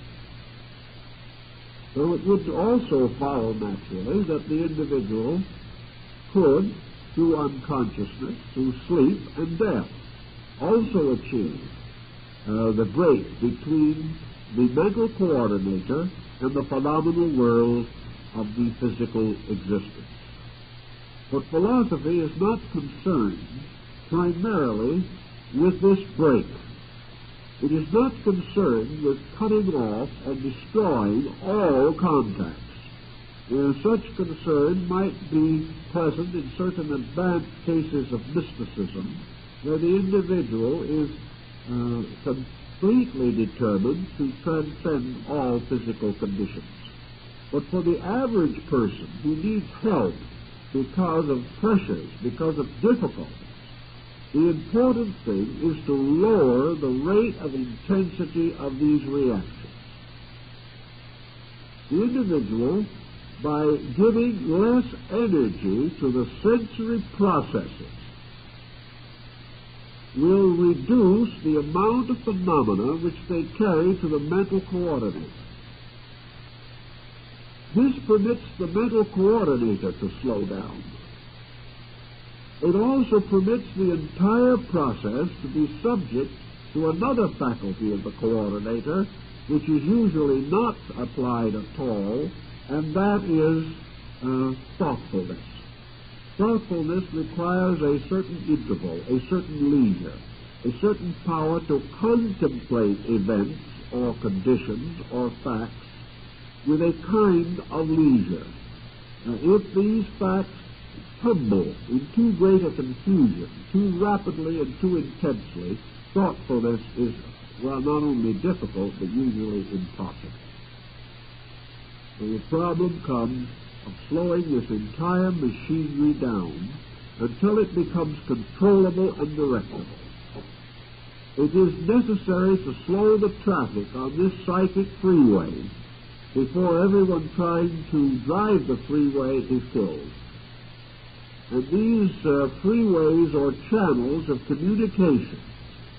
So it would also follow naturally that the individual could, through unconsciousness, through sleep and death, also achieve the break between the mental coordinator and the phenomenal world of the physical existence. But philosophy is not concerned primarily with this break. It is not concerned with cutting off and destroying all contacts. Such concern might be present in certain advanced cases of mysticism, where the individual is completely determined to transcend all physical conditions. But for the average person who needs help because of pressures, because of difficulties, the important thing is to lower the rate of intensity of these reactions. The individual, by giving less energy to the sensory processes, will reduce the amount of phenomena which they carry to the mental coordinator. This permits the mental coordinator to slow down. It also permits the entire process to be subject to another faculty of the coordinator, which is usually not applied at all, and that is thoughtfulness. Thoughtfulness requires a certain interval, a certain leisure, a certain power to contemplate events or conditions or facts with a kind of leisure. If these facts tumble in too great a confusion, too rapidly and too intensely, thoughtfulness is, well, not only difficult, but usually impossible. So the problem comes of slowing this entire machinery down until it becomes controllable and directable. It is necessary to slow the traffic on this psychic freeway before everyone trying to drive the freeway is killed. And these freeways or channels of communication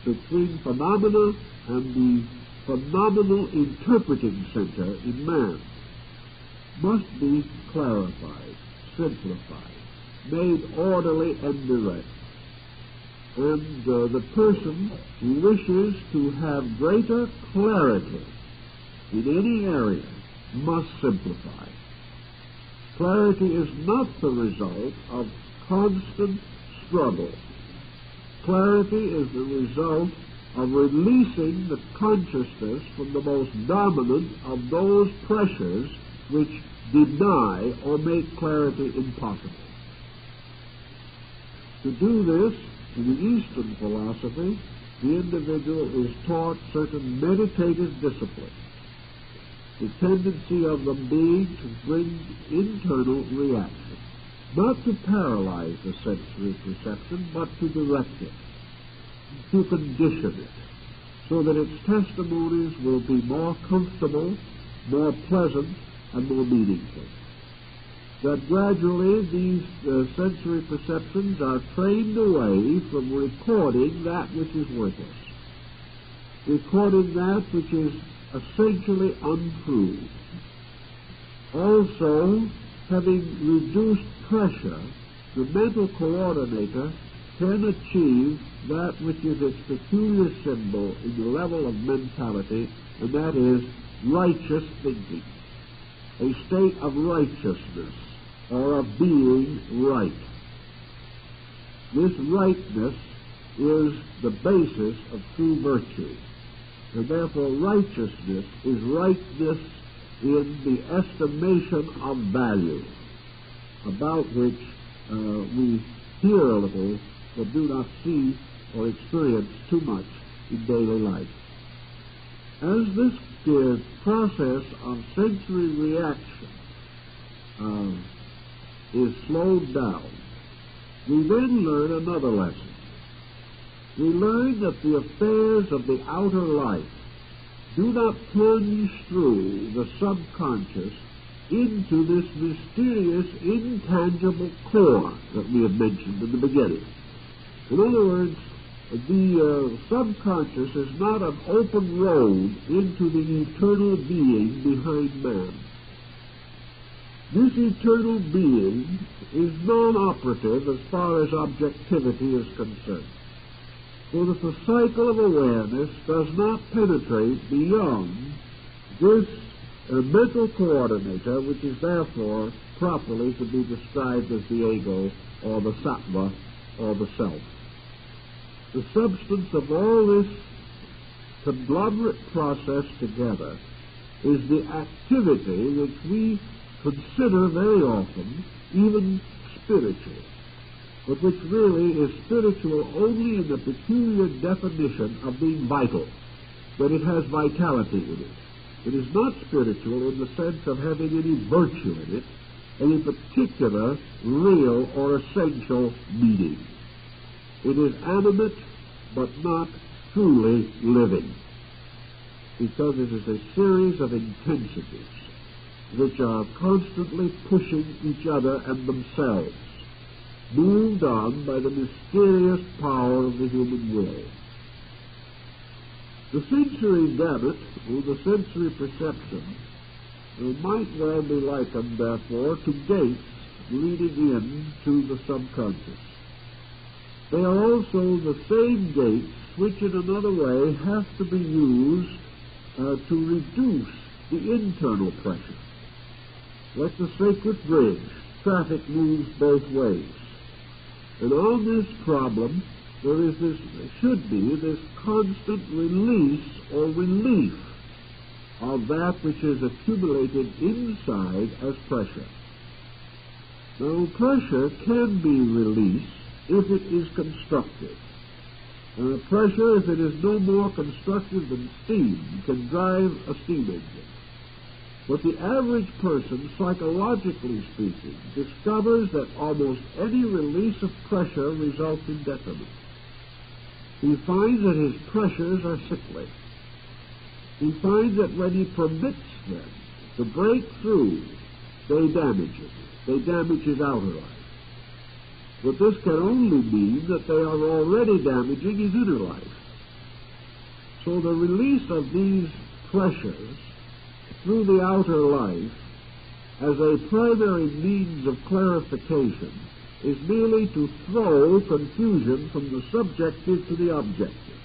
between phenomena and the phenomenal interpreting center in man must be clarified, simplified, made orderly and direct. And the person who wishes to have greater clarity in any area must simplify. Clarity is not the result of constant struggle. Clarity is the result of releasing the consciousness from the most dominant of those pressures which deny or make clarity impossible. To do this, in the Eastern philosophy, the individual is taught certain meditative disciplines, the tendency of them being to bring internal reaction, not to paralyze the sensory perception, but to direct it, to condition it, so that its testimonies will be more comfortable, more pleasant, and more meaningful. That gradually these sensory perceptions are trained away from recording that which is worthless, recording that which is essentially untrue. Also, having reduced pressure, the mental coordinator can achieve that which is its peculiar symbol in the level of mentality, and that is righteous thinking, a state of righteousness, or of being right. This rightness is the basis of true virtue, and therefore righteousness is rightness in the estimation of value, about which we hear a little but do not see or experience too much in daily life. As this process of sensory reaction is slowed down, we then learn another lesson. We learn that the affairs of the outer life do not plunge through the subconscious into this mysterious, intangible core that we have mentioned in the beginning. In other words, the subconscious is not an open road into the eternal being behind man. This eternal being is non-operative as far as objectivity is concerned, so that the cycle of awareness does not penetrate beyond this mental coordinator, which is therefore properly to be described as the ego, or the sattva, or the self. The substance of all this conglomerate process together is the activity which we consider very often even spiritual, but which really is spiritual only in the peculiar definition of being vital, that it has vitality in it. It is not spiritual in the sense of having any virtue in it, any particular real or essential meaning. It is animate, but not truly living, because it is a series of intensities which are constantly pushing each other and themselves, moved on by the mysterious power of the human will. The sensory gamut, or the sensory perception, might well be likened, therefore, to gates leading in to the subconscious. They are also the same gates which, in another way, have to be used to reduce the internal pressure. Like the sacred bridge, traffic moves both ways. And on this problem, there should be this constant release or relief of that which is accumulated inside as pressure. Now, pressure can be released if it is constructive. Pressure, if it is no more constructive than steam, can drive a steam engine. But the average person, psychologically speaking, discovers that almost any release of pressure results in detriment. He finds that his pressures are sickly. He finds that when he permits them to break through, they damage it. They damage his outer life. But this can only mean that they are already damaging his inner life. So the release of these pressures through the outer life as a primary means of clarification is merely to throw confusion from the subjective to the objective.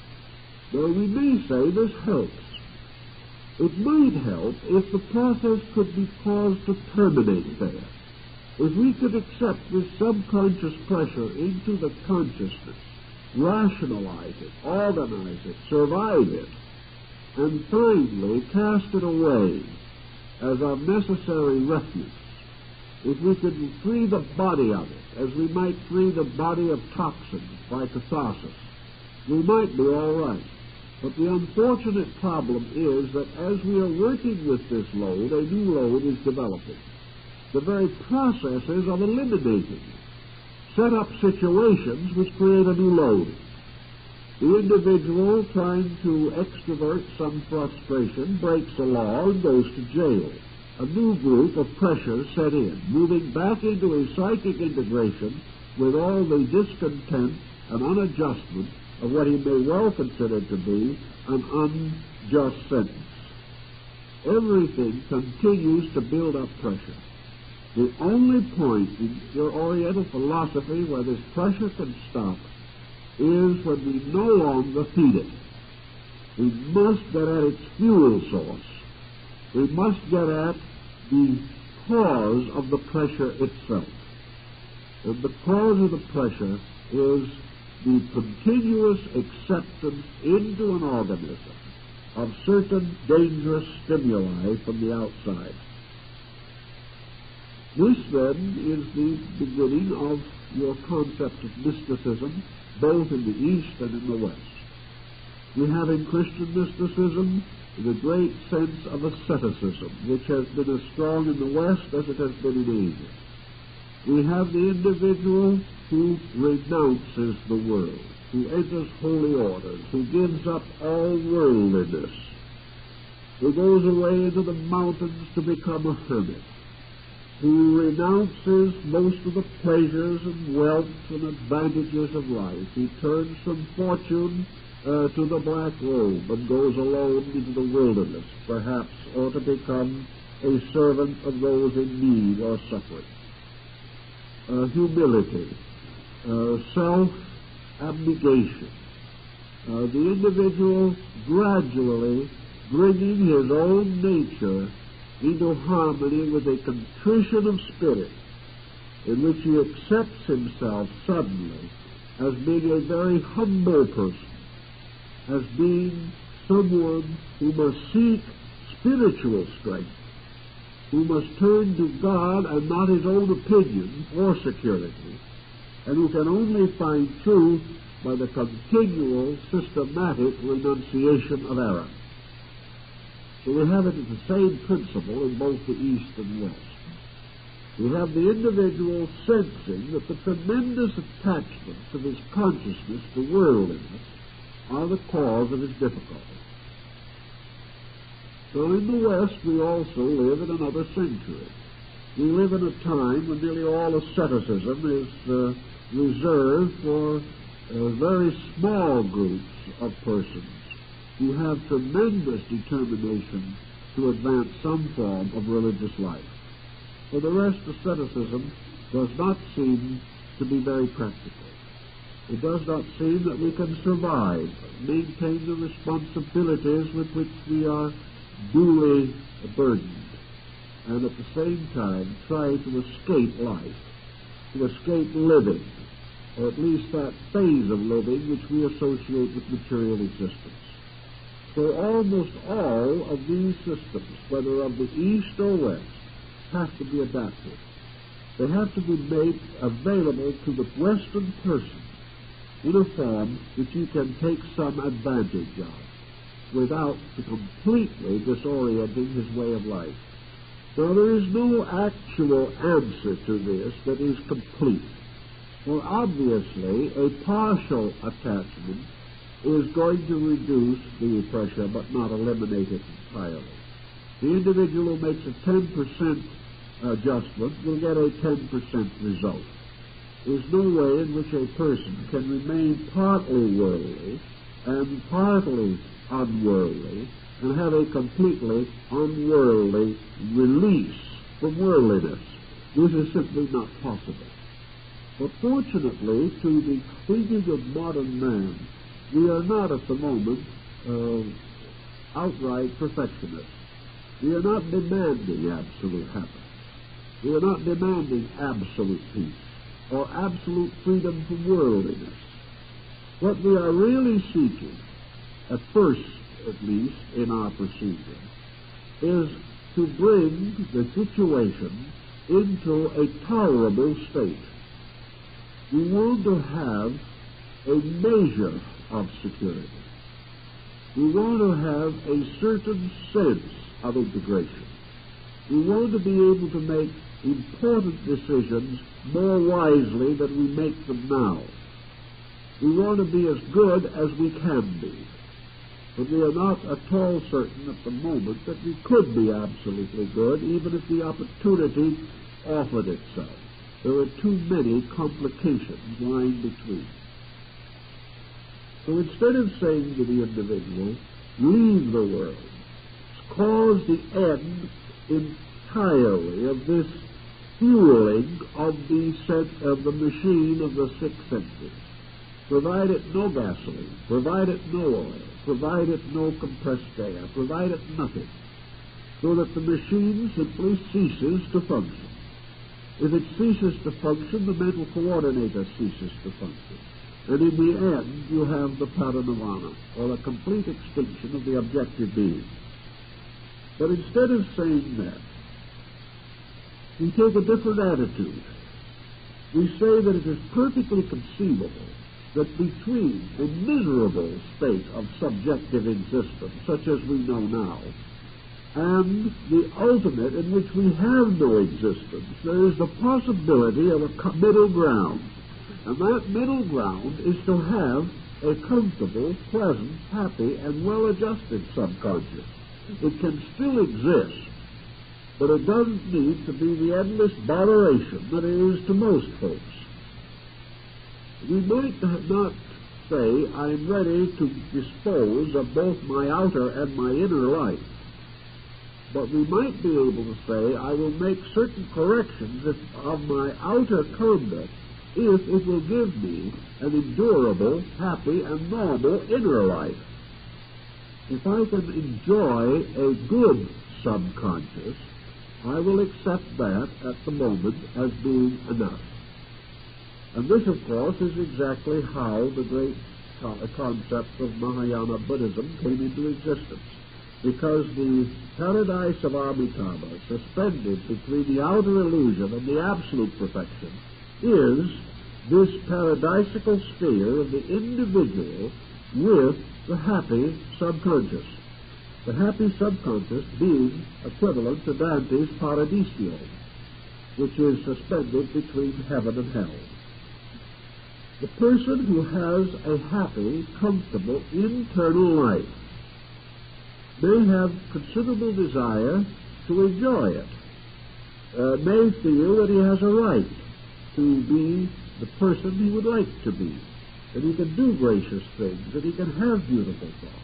Now, we may say this helps. It might help if the process could be caused to terminate there. If we could accept this subconscious pressure into the consciousness, rationalize it, organize it, survive it, and finally cast it away as our necessary refuge, if we could free the body of it, as we might free the body of toxins by catharsis, we might be all right. But the unfortunate problem is that as we are working with this load, a new load is developing. The very processes of eliminating set up situations which create a new load. The individual trying to extrovert some frustration breaks a law and goes to jail. A new group of pressures set in, moving back into a psychic integration with all the discontent and unadjustment of what he may well consider to be an unjust sentence. Everything continues to build up pressure. The only point in your Oriental philosophy where this pressure can stop is when we no longer feed it. We must get at its fuel source. We must get at the cause of the pressure itself. And the cause of the pressure is the continuous acceptance into an organism of certain dangerous stimuli from the outside. This, then, is the beginning of your concept of mysticism, both in the East and in the West. We have in Christian mysticism the great sense of asceticism, which has been as strong in the West as it has been in Asia. We have the individual who renounces the world, who enters holy orders, who gives up all worldliness, who goes away into the mountains to become a hermit, who renounces most of the pleasures and wealth and advantages of life. He turns from fortune to the black robe and goes alone into the wilderness, perhaps, or to become a servant of those in need or suffering. Humility, self-abnegation, the individual gradually bringing his own nature into harmony with a contrition of spirit in which he accepts himself suddenly as being a very humble person, as being someone who must seek spiritual strength, who must turn to God and not his own opinion or security, and who can only find truth by the continual systematic renunciation of error. So we have it as the same principle in both the East and West. We have the individual sensing that the tremendous attachments of his consciousness to worldliness are the cause of his difficulty. So in the West we also live in another century. We live in a time when nearly all asceticism is reserved for very small groups of persons who have tremendous determination to advance some form of religious life. For the rest, asceticism does not seem to be very practical. It does not seem that we can survive, maintain the responsibilities with which we are duly burdened, and at the same time try to escape life, to escape living, or at least that phase of living which we associate with material existence. So almost all of these systems, whether of the East or West, have to be adapted. They have to be made available to the Western person in a form that you can take some advantage of without completely disorienting his way of life. Now, there is no actual answer to this that is complete. For obviously, a partial attachment is going to reduce the pressure but not eliminate it entirely. The individual who makes a 10% adjustment will get a 10% result. There's no way in which a person can remain partly worldly and partly unworldly and have a completely unworldly release from worldliness. This is simply not possible. But fortunately, to the thinking of modern man, we are not at the moment outright perfectionists. We are not demanding absolute happiness. We are not demanding absolute peace or absolute freedom from worldliness. What we are really seeking, at first at least in our procedure, is to bring the situation into a tolerable state. We want to have a measure of security. We want to have a certain sense of integration. We want to be able to make important decisions more wisely than we make them now. We want to be as good as we can be. But we are not at all certain at the moment that we could be absolutely good, even if the opportunity offered itself. There are too many complications lying between. So instead of saying to the individual, leave the world, cause the end entirely of this fueling of the machine of the six senses. Provide it no gasoline, provide it no oil, provide it no compressed air, provide it nothing, so that the machine simply ceases to function. If it ceases to function, the mental coordinator ceases to function. And in the end, you have the paranirvana, or a complete extinction of the objective being. But instead of saying that, we take a different attitude. We say that it is perfectly conceivable that between a miserable state of subjective existence, such as we know now, and the ultimate in which we have no existence, there is the possibility of a middle ground. And that middle ground is to have a comfortable, pleasant, happy, and well-adjusted subconscious. It can still exist, but it doesn't need to be the endless botheration that it is to most folks. We might not say, I'm ready to dispose of both my outer and my inner life. But we might be able to say, I will make certain corrections of my outer conduct if it will give me an endurable, happy, and normal inner life. If I can enjoy a good subconscious, I will accept that at the moment as being enough. And this, of course, is exactly how the great concept of Mahayana Buddhism came into existence. Because the paradise of Amitabha, suspended between the outer illusion and the absolute perfection, is this paradisical sphere of the individual with the happy subconscious. The happy subconscious being equivalent to Dante's Paradiso, which is suspended between heaven and hell. The person who has a happy, comfortable, internal life may have considerable desire to enjoy it, may feel that he has a right to be the person he would like to be, that he can do gracious things, that he can have beautiful thoughts.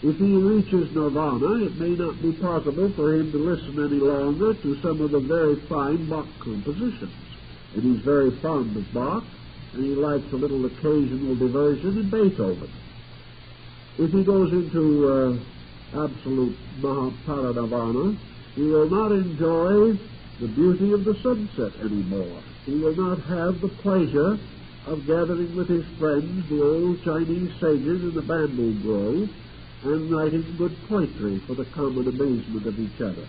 If he reaches nirvana, it may not be possible for him to listen any longer to some of the very fine Bach compositions. And he's very fond of Bach, and he likes a little occasional diversion in Beethoven. If he goes into absolute paranirvana, he will not enjoy the beauty of the sunset anymore. He will not have the pleasure of gathering with his friends, the old Chinese sages in the bamboo grove, and writing good poetry for the common amazement of each other.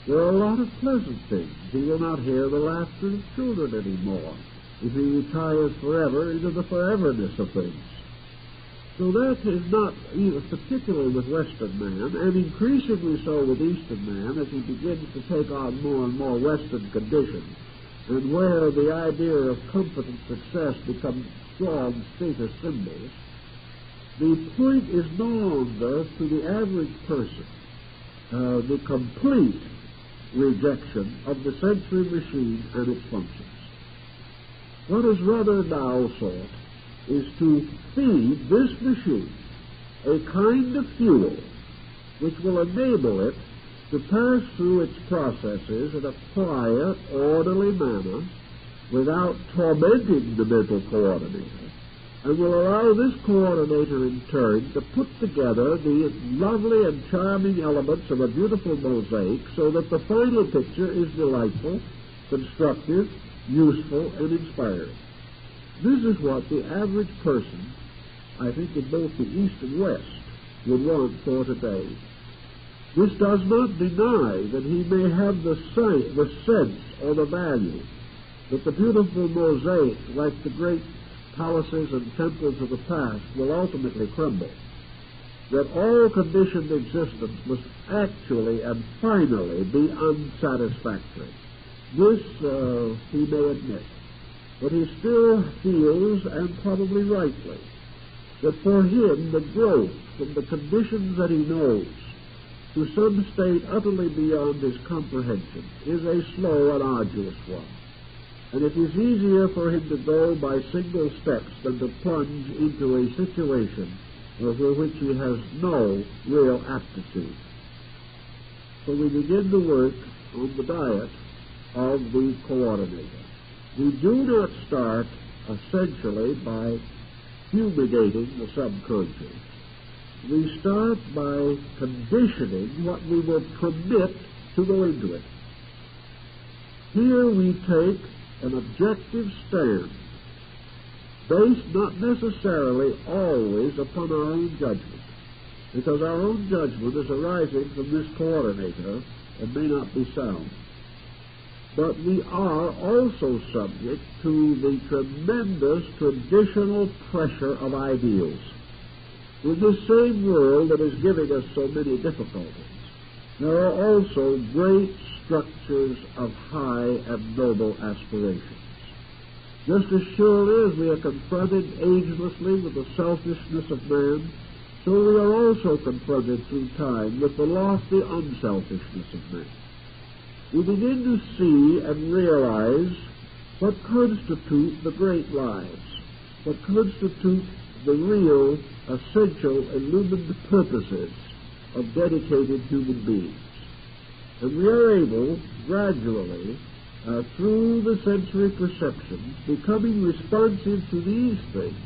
There are a lot of pleasant things. He will not hear the laughter of children anymore if he retires forever into the foreverness of things. So that is not, particularly with Western man, and increasingly so with Eastern man, as he begins to take on more and more Western conditions, and where the idea of comfort and success becomes strong status symbols. The point is no longer to the average person the complete rejection of the sensory machine and its functions. What is rather now sought is to feed this machine a kind of fuel which will enable it to pass through its processes in a quiet, orderly manner without tormenting the mental coordinator, and will allow this coordinator in turn to put together the lovely and charming elements of a beautiful mosaic so that the final picture is delightful, constructive, useful, and inspiring. This is what the average person, I think in both the East and West, would want for today. This does not deny that he may have the sense or the value that the beautiful mosaic, like the great palaces and temples of the past, will ultimately crumble. That all conditioned existence must actually and finally be unsatisfactory. This he may admit. But he still feels, and probably rightly, that for him the growth from the conditions that he knows to some state utterly beyond his comprehension is a slow and arduous one. And it is easier for him to go by single steps than to plunge into a situation for which he has no real aptitude. So we begin to work on the diet of the coordinator. We do not start essentially by fumigating the subconscious. We start by conditioning what we will permit to go into it. Here we take an objective stand, based not necessarily always upon our own judgment, because our own judgment is arising from this coordinator and may not be sound. But we are also subject to the tremendous traditional pressure of ideals. In this same world that is giving us so many difficulties, there are also great structures of high and noble aspirations. Just as surely as we are confronted agelessly with the selfishness of man, so we are also confronted through time with the lofty unselfishness of man. We begin to see and realize what constitute the great lives, what constitute the real, essential, illumined purposes of dedicated human beings. And we are able, gradually, through the sensory perceptions, becoming responsive to these things,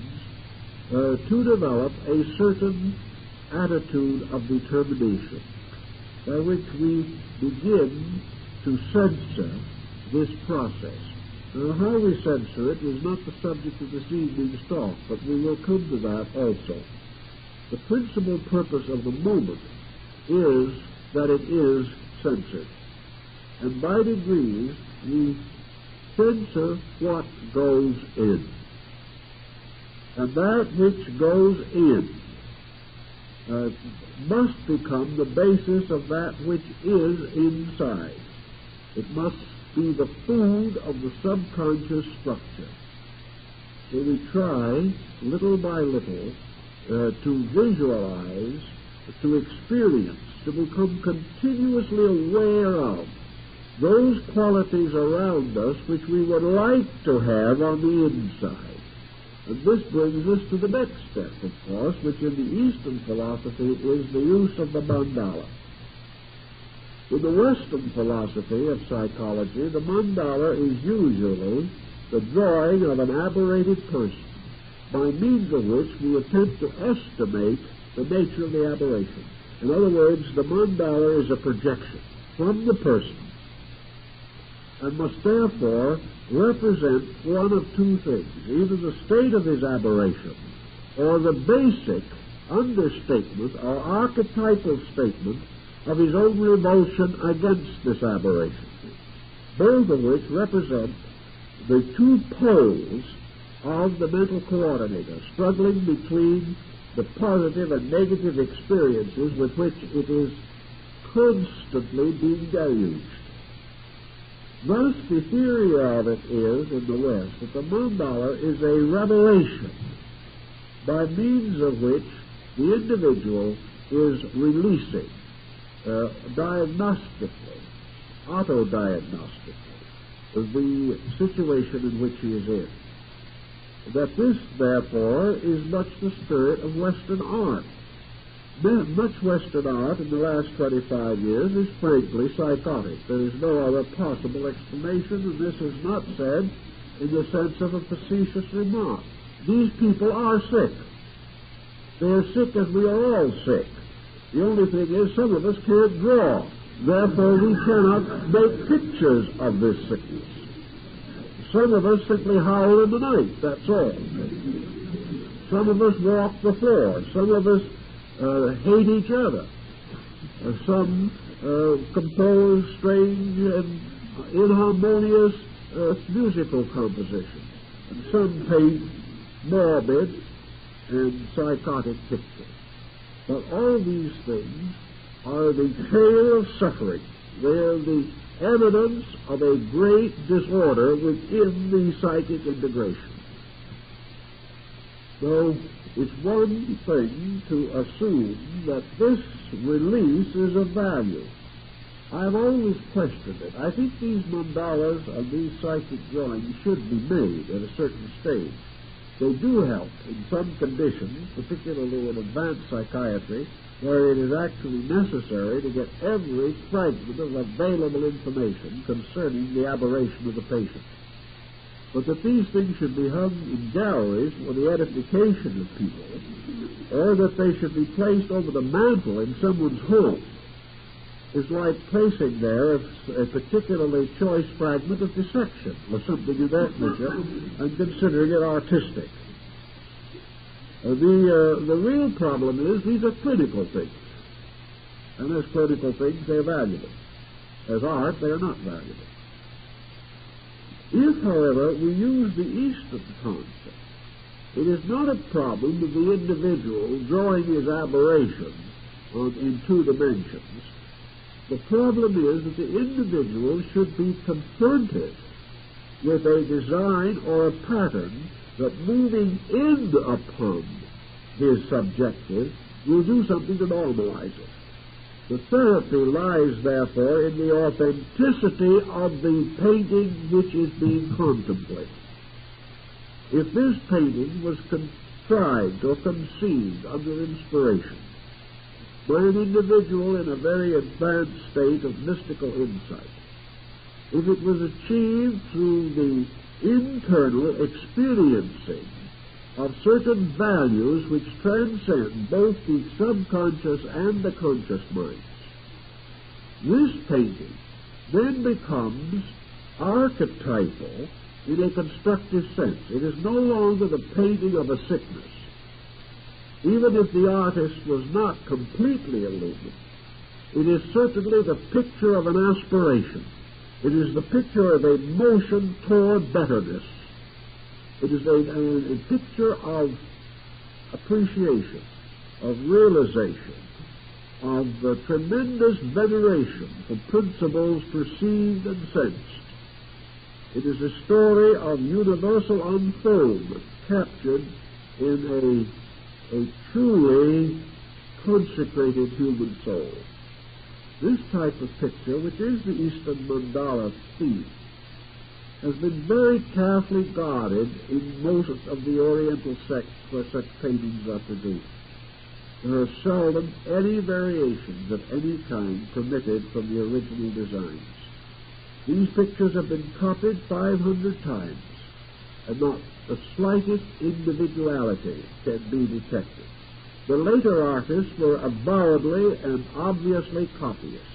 to develop a certain attitude of determination, by which we begin to censor this process. Now, how we censor it is not the subject of this evening's talk, but we will come to that also. The principal purpose of the moment is that it is censored. And by degrees, we censor what goes in. And that which goes in must become the basis of that which is inside. It must be the food of the subconscious structure. So we try, little by little, to visualize, to experience, to become continuously aware of those qualities around us which we would like to have on the inside. And this brings us to the next step, of course, which in the Eastern philosophy is the use of the mandala. In the Western philosophy of psychology, the mandala is usually the drawing of an aberrated person, by means of which we attempt to estimate the nature of the aberration. In other words, the mandala is a projection from the person, and must therefore represent one of two things: either the state of his aberration, or the basic understatement or archetypal statement of his own revulsion against this aberration, both of which represent the two poles of the mental coordinator, struggling between the positive and negative experiences with which it is constantly being deluged. Thus, the theory of it is, in the West, that the mandala is a revelation by means of which the individual is releasing diagnostically, autodiagnostically, the situation in which he is in. That this, therefore, is much the spirit of Western art. Much Western art in the last 25 years is frankly psychotic. There is no other possible explanation, and this is not said in the sense of a facetious remark. These people are sick. They are sick as we are all sick. The only thing is some of us can't draw. Therefore, we cannot make pictures of this sickness. Some of us simply howl in the night, that's all. Some of us walk the floor. Some of us hate each other. Some compose strange and inharmonious musical compositions. And some paint morbid and psychotic pictures. But all these things are the tale of suffering. They are the evidence of a great disorder within the psychic integration. So it's one thing to assume that this release is of value. I've always questioned it. I think these mandalas and these psychic drawings should be made at a certain stage. They do help in some conditions, particularly in advanced psychiatry, where it is actually necessary to get every fragment of available information concerning the aberration of the patient. But that these things should be hung in galleries for the edification of people, or that they should be placed over the mantel in someone's home, is like placing there a particularly choice fragment of dissection or something of that nature and considering it artistic. The real problem is these are clinical things, and as clinical things they are valuable. As art they are not valuable. If, however, we use the Eastern concept, it is not a problem of the individual drawing his aberration in two dimensions. The problem is that the individual should be confronted with a design or a pattern that, moving in upon his subjective, will do something to normalize it. The therapy lies, therefore, in the authenticity of the painting which is being contemplated. If this painting was contrived or conceived under inspiration by an individual in a very advanced state of mystical insight, if it was achieved through the internal experiencing of certain values which transcend both the subconscious and the conscious minds, this painting then becomes archetypal in a constructive sense. It is no longer the painting of a sickness. Even if the artist was not completely illumined, it is certainly the picture of an aspiration. It is the picture of a motion toward betterness. It is a picture of appreciation, of realization, of tremendous veneration for principles perceived and sensed. It is a story of universal unfoldment captured in a truly consecrated human soul. This type of picture, which is the Eastern mandala theme, has been very carefully guarded in most of the Oriental sects where such paintings are produced. There are seldom any variations of any kind permitted from the original designs. These pictures have been copied 500 times, and not the slightest individuality can be detected. The later artists were avowedly and obviously copyists.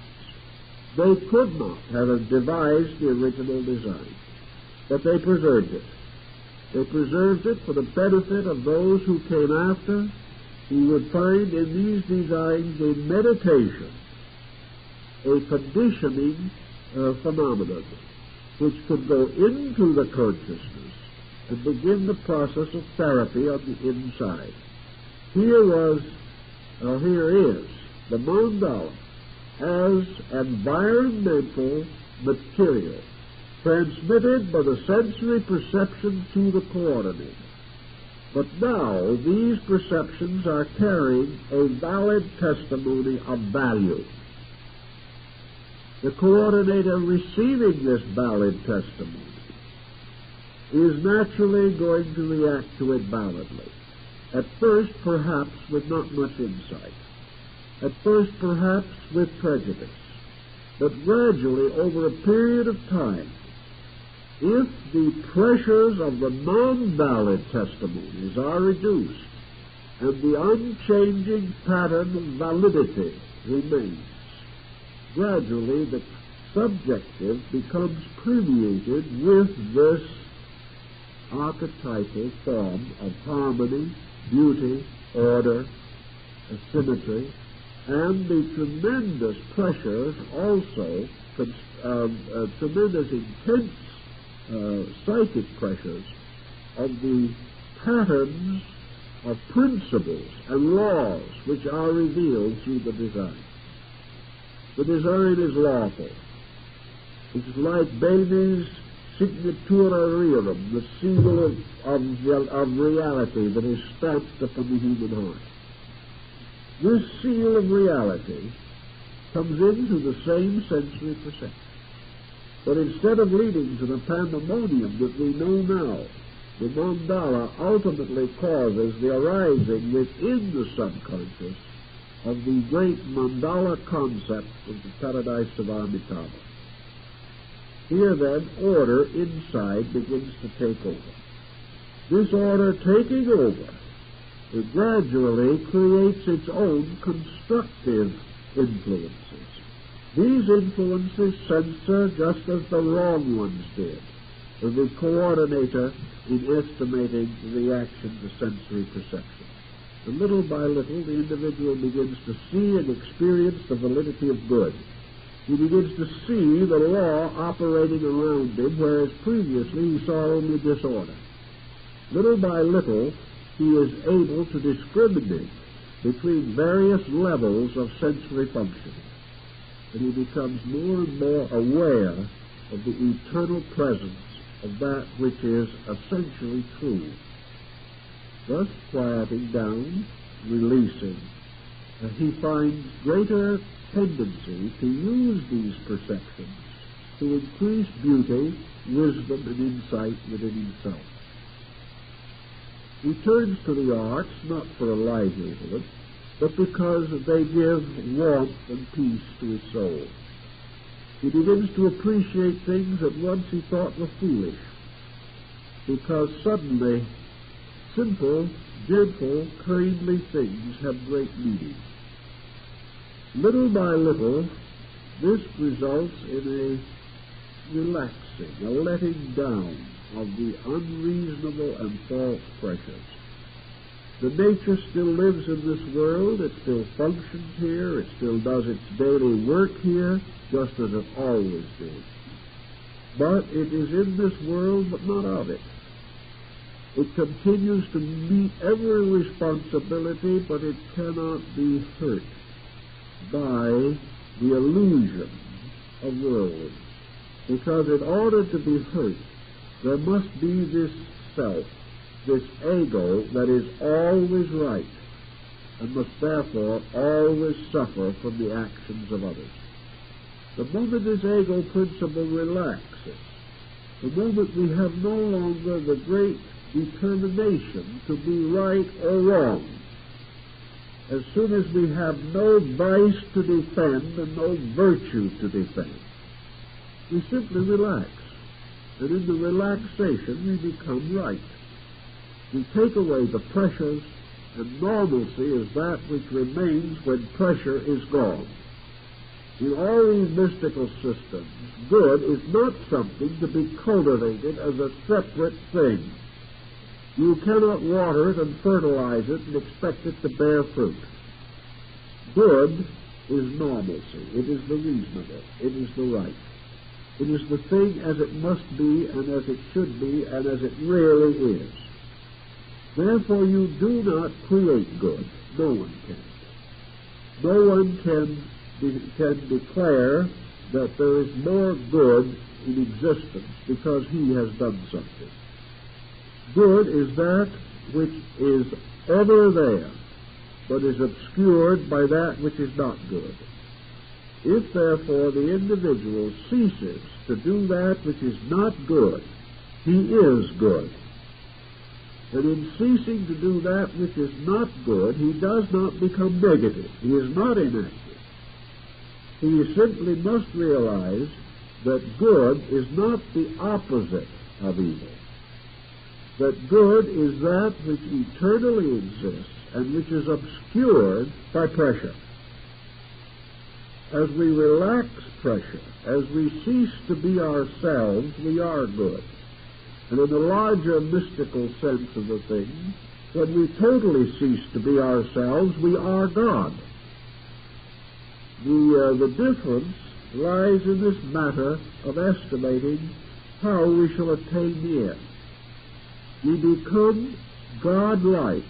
They could not have devised the original design, but they preserved it. They preserved it for the benefit of those who came after, who would find in these designs a meditation, a conditioning phenomenon, which could go into the consciousness and begin the process of therapy on the inside. Here is the mandala as environmental material transmitted by the sensory perception to the coordinator. But now these perceptions are carrying a valid testimony of value. The coordinator receiving this valid testimony is naturally going to react to it validly. At first, perhaps, with not much insight. At first, perhaps, with prejudice. But gradually, over a period of time, if the pressures of the non-valid testimonies are reduced and the unchanging pattern of validity remains, gradually the subjective becomes permeated with this archetypal form of harmony, beauty, order, symmetry, and the tremendous pressures also, tremendous intense psychic pressures of the patterns of principles and laws which are revealed through the design. The design is lawful. It's like Bailey's signatura rerum, the seal of reality that is stamped upon the human heart. This seal of reality comes into the same sensory perception. But instead of leading to the pandemonium that we know now, the mandala ultimately causes the arising within the subconscious of the great mandala concept of the paradise of Amitabha. Here then, order inside begins to take over. This order taking over, it gradually creates its own constructive influences. These influences censor just as the wrong ones did, the coordinator in estimating the reaction to sensory perception. And little by little, the individual begins to see and experience the validity of good. He begins to see the law operating around him, whereas previously he saw only disorder. Little by little, he is able to discriminate between various levels of sensory functioning. And he becomes more and more aware of the eternal presence of that which is essentially true. Thus, quieting down, releasing, he finds greater tendency to use these perceptions to increase beauty, wisdom, and insight within himself. He turns to the arts not for a livelihood, but because they give warmth and peace to his soul. He begins to appreciate things that once he thought were foolish, because suddenly simple, gentle, kindly things have great meaning. Little by little, this results in a relaxing, a letting down of the unreasonable and false pressures. The nature still lives in this world, it still functions here, it still does its daily work here, just as it always did. But it is in this world, but not of it. It continues to meet every responsibility, but it cannot be hurt by the illusion of worldliness. Because in order to be hurt, there must be this self, this ego that is always right, and must therefore always suffer from the actions of others. The moment this ego principle relaxes, the moment we have no longer the great determination to be right or wrong, as soon as we have no vice to defend and no virtue to defend, we simply relax. And in the relaxation we become right. We take away the pressures, and normalcy is that which remains when pressure is gone. In all these mystical systems, good is not something to be cultivated as a separate thing. You cannot water it and fertilize it and expect it to bear fruit. Good is normalcy. It is the reasonable. It is the right. It is the thing as it must be and as it should be and as it really is. Therefore, you do not create good. No one can. No one can declare that there is more good in existence because he has done something. Good is that which is ever there, but is obscured by that which is not good. If, therefore, the individual ceases to do that which is not good, he is good. And in ceasing to do that which is not good, he does not become negative. He is not inactive. He simply must realize that good is not the opposite of evil. That good is that which eternally exists and which is obscured by pressure. As we relax pressure, as we cease to be ourselves, we are good. And in the larger mystical sense of the thing, when we totally cease to be ourselves, we are God. The difference lies in this matter of estimating how we shall attain the end. We become God-like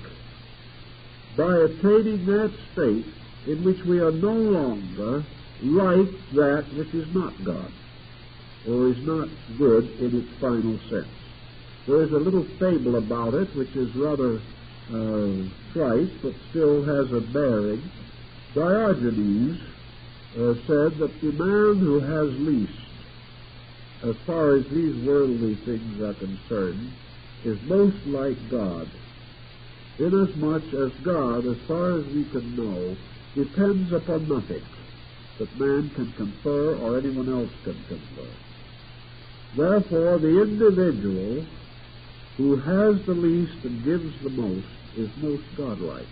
by attaining that state in which we are no longer like that which is not God, or is not good in its final sense. There is a little fable about it which is rather trite, but still has a bearing. Diogenes said that the man who has least, as far as these worldly things are concerned, is most like God, inasmuch as God, as far as we can know, depends upon nothing that man can confer or anyone else can confer. Therefore, the individual who has the least and gives the most is most godlike.